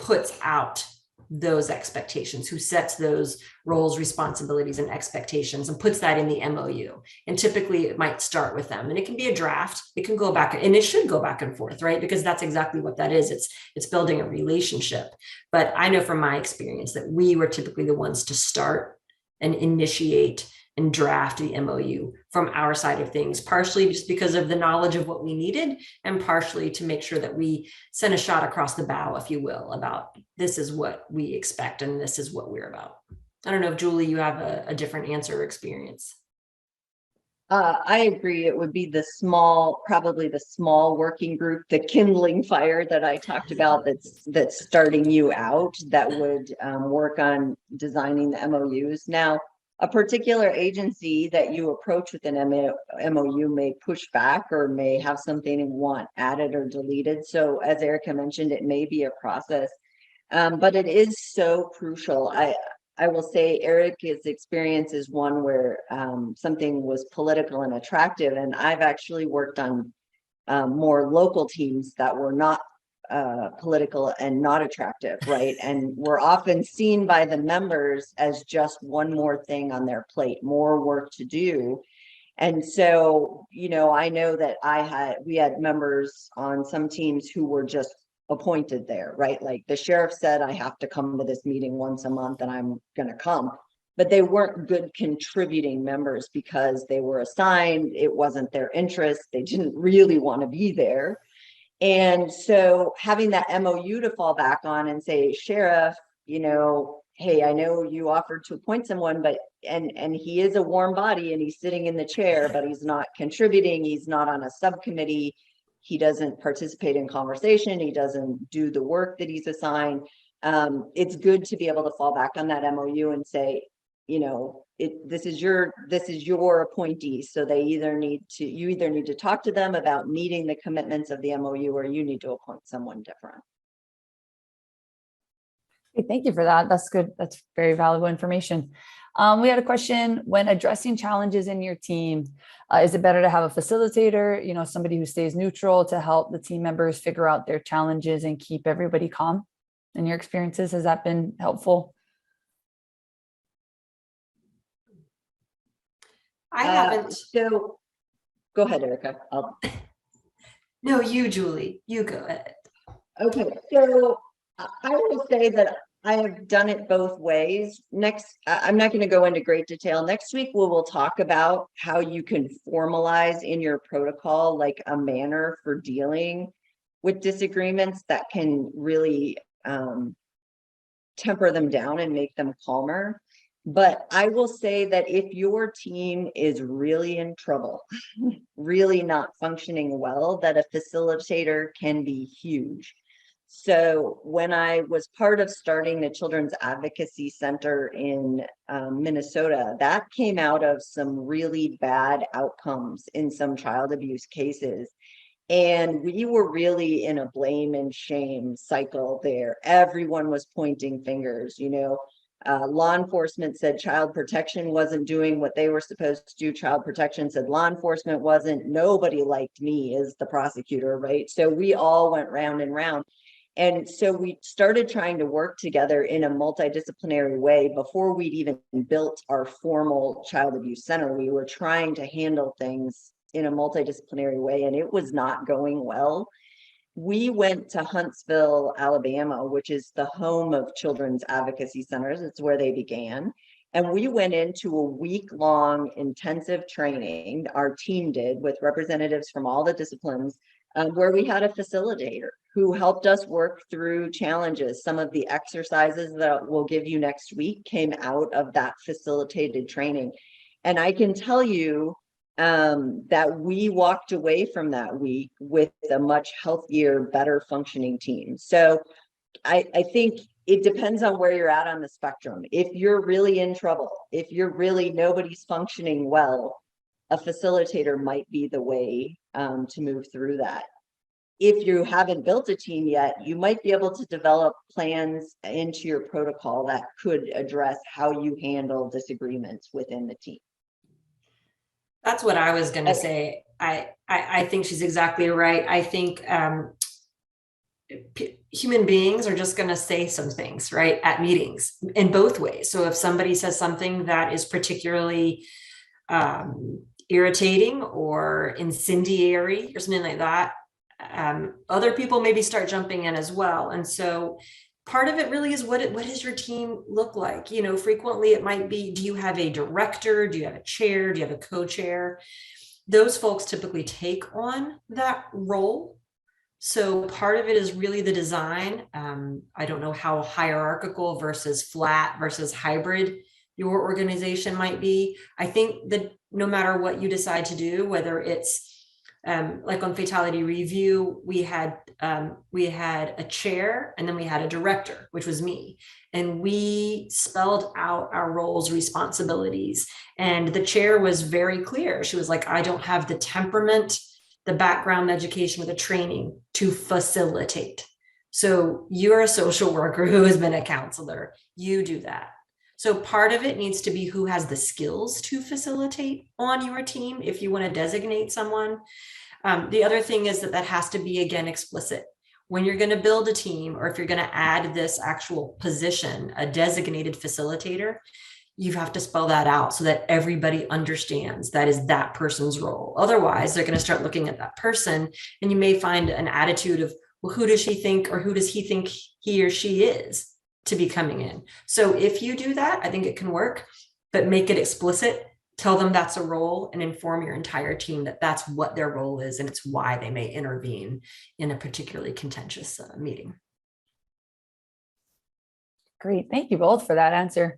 puts out those expectations, who sets those roles, responsibilities, and expectations, and puts that in the MOU. And typically it might start with them, and it can be a draft. It can go back, and it should go back and forth, right? Because that's exactly what that is. It's building a relationship. But I know from my experience that we were typically the ones to start and initiate and draft the MOU from our side of things, partially just because of the knowledge of what we needed, and partially to make sure that we sent a shot across the bow, if you will, about this is what we expect and this is what we're about. I don't know if, Julie, you have a different answer or experience.
I agree. It would be probably the small working group, the kindling fire that I talked about, that's starting you out, that would work on designing the MOUs. Now, a particular agency that you approach with an MOU may push back or may have something and want added or deleted. So as Erica mentioned, it may be a process, but it is so crucial. I will say Erica's experience is one where something was political and attractive, and I've actually worked on more local teams that were not political and not attractive, right? And we're often seen by the members as just one more thing on their plate, more work to do. And so, I know that we had members on some teams who were just appointed there, right? Like, the sheriff said, I have to come to this meeting once a month, and I'm going to come. But they weren't good contributing members because they were assigned. It wasn't their interest. They didn't really want to be there. And so having that MOU to fall back on and say, Sheriff, hey, I know you offered to appoint someone, but and he is a warm body and he's sitting in the chair, but he's not contributing. He's not on a subcommittee. He doesn't participate in conversation. He doesn't do the work that he's assigned. It's good to be able to fall back on that MOU and say, this is your appointee. So you either need to talk to them about meeting the commitments of the MOU, or you need to appoint someone different.
Okay, thank you for that. That's good. That's very valuable information. We had a question: when addressing challenges in your team, is it better to have a facilitator, somebody who stays neutral to help the team members figure out their challenges and keep everybody calm? In your experiences, has that been helpful?
I haven't.
So go ahead, Erica.
No, you, Julie, you go ahead.
Okay, so I will say that I have done it both ways. I'm not going to go into great detail. Next week, we will talk about how you can formalize in your protocol, like a manner for dealing with disagreements that can really temper them down and make them calmer. But I will say that if your team is really in trouble, really not functioning well, that a facilitator can be huge. So when I was part of starting the Children's Advocacy Center in Minnesota, that came out of some really bad outcomes in some child abuse cases. And we were really in a blame and shame cycle there. Everyone was pointing fingers, law enforcement said child protection wasn't doing what they were supposed to do. Child protection said law enforcement wasn't. Nobody liked me as the prosecutor, right? So we all went round and round. And so we started trying to work together in a multidisciplinary way. Before we'd even built our formal child abuse center, we were trying to handle things in a multidisciplinary way, and it was not going well. We went to Huntsville, Alabama, which is the home of children's advocacy centers. It's where they began. And we went into a week-long intensive training, our team did, with representatives from all the disciplines, where we had a facilitator who helped us work through challenges. Some of the exercises that we'll give you next week came out of that facilitated training. And I can tell you that we walked away from that week with a much healthier, better functioning team. So I think it depends on where you're at on the spectrum. If you're really in trouble, if nobody's functioning well, a facilitator might be the way to move through that. If you haven't built a team yet, you might be able to develop plans into your protocol that could address how you handle disagreements within the team.
That's what I was going to say. I think she's exactly right. I think human beings are just going to say some things, right, at meetings in both ways. So if somebody says something that is particularly irritating or incendiary or something like that, other people maybe start jumping in as well. And so part of it really is what does your team look like? Frequently it might be, do you have a director? Do you have a chair? Do you have a co-chair? Those folks typically take on that role. So part of it is really the design. I don't know how hierarchical versus flat versus hybrid your organization might be. I think that no matter what you decide to do, whether it's like on fatality review, we had a chair and then we had a director, which was me. And we spelled out our roles, responsibilities. And the chair was very clear. She was like, I don't have the temperament, the background, education, or the training to facilitate. So you're a social worker who has been a counselor. You do that. So part of it needs to be who has the skills to facilitate on your team if you want to designate someone. The other thing is that has to be, again, explicit. When you're going to build a team, or if you're going to add this actual position, a designated facilitator, you have to spell that out so that everybody understands that is that person's role. Otherwise, they're going to start looking at that person, and you may find an attitude of, well, who does she think, or who does he think he or she is to be coming in? So if you do that, I think it can work, but make it explicit. Tell them that's a role and inform your entire team that that's what their role is, and it's why they may intervene in a particularly contentious meeting.
Great. Thank you both for that answer.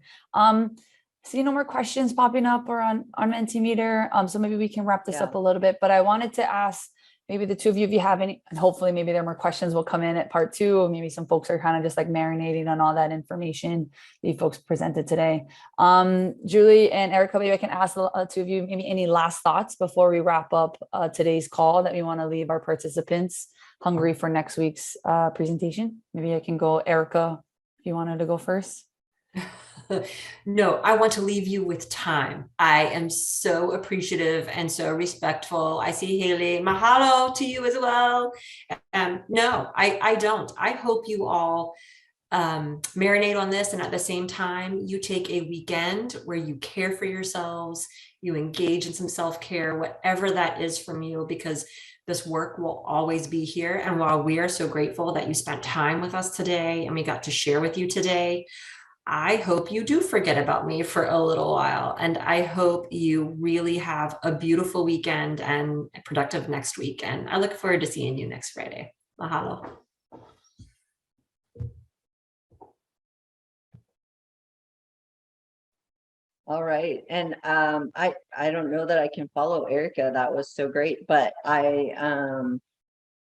See no more questions popping up or on Mentimeter. So maybe we can wrap this up a little bit, but I wanted to ask maybe the two of you, if you have any, and hopefully maybe there are more questions will come in at part 2, or maybe some folks are kind of just like marinating on all that information that you folks presented today. Julie and Erica, maybe I can ask the two of you, maybe any last thoughts before we wrap up today's call that we want to leave our participants hungry for next week's presentation. Maybe I can go, Erica, if you wanted to go first.
No, I want to leave you with time. I am so appreciative and so respectful. I see Haley. Mahalo to you as well. No, I don't. I hope you all marinate on this, and at the same time, you take a weekend where you care for yourselves, you engage in some self-care, whatever that is from you, because this work will always be here. And while we are so grateful that you spent time with us today and we got to share with you today, I hope you do forget about me for a little while. And I hope you really have a beautiful weekend and a productive next week. And I look forward to seeing you next Friday. Mahalo.
All right. And I don't know that I can follow Erica. That was so great. But I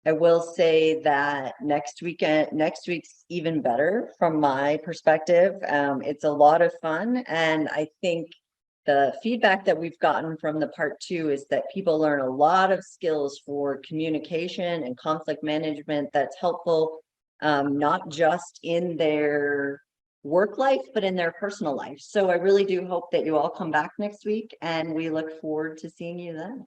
will say that next week's even better from my perspective. It's a lot of fun. And I think the feedback that we've gotten from the part 2 is that people learn a lot of skills for communication and conflict management that's helpful, not just in their work life, but in their personal life. So I really do hope that you all come back next week, and we look forward to seeing you then.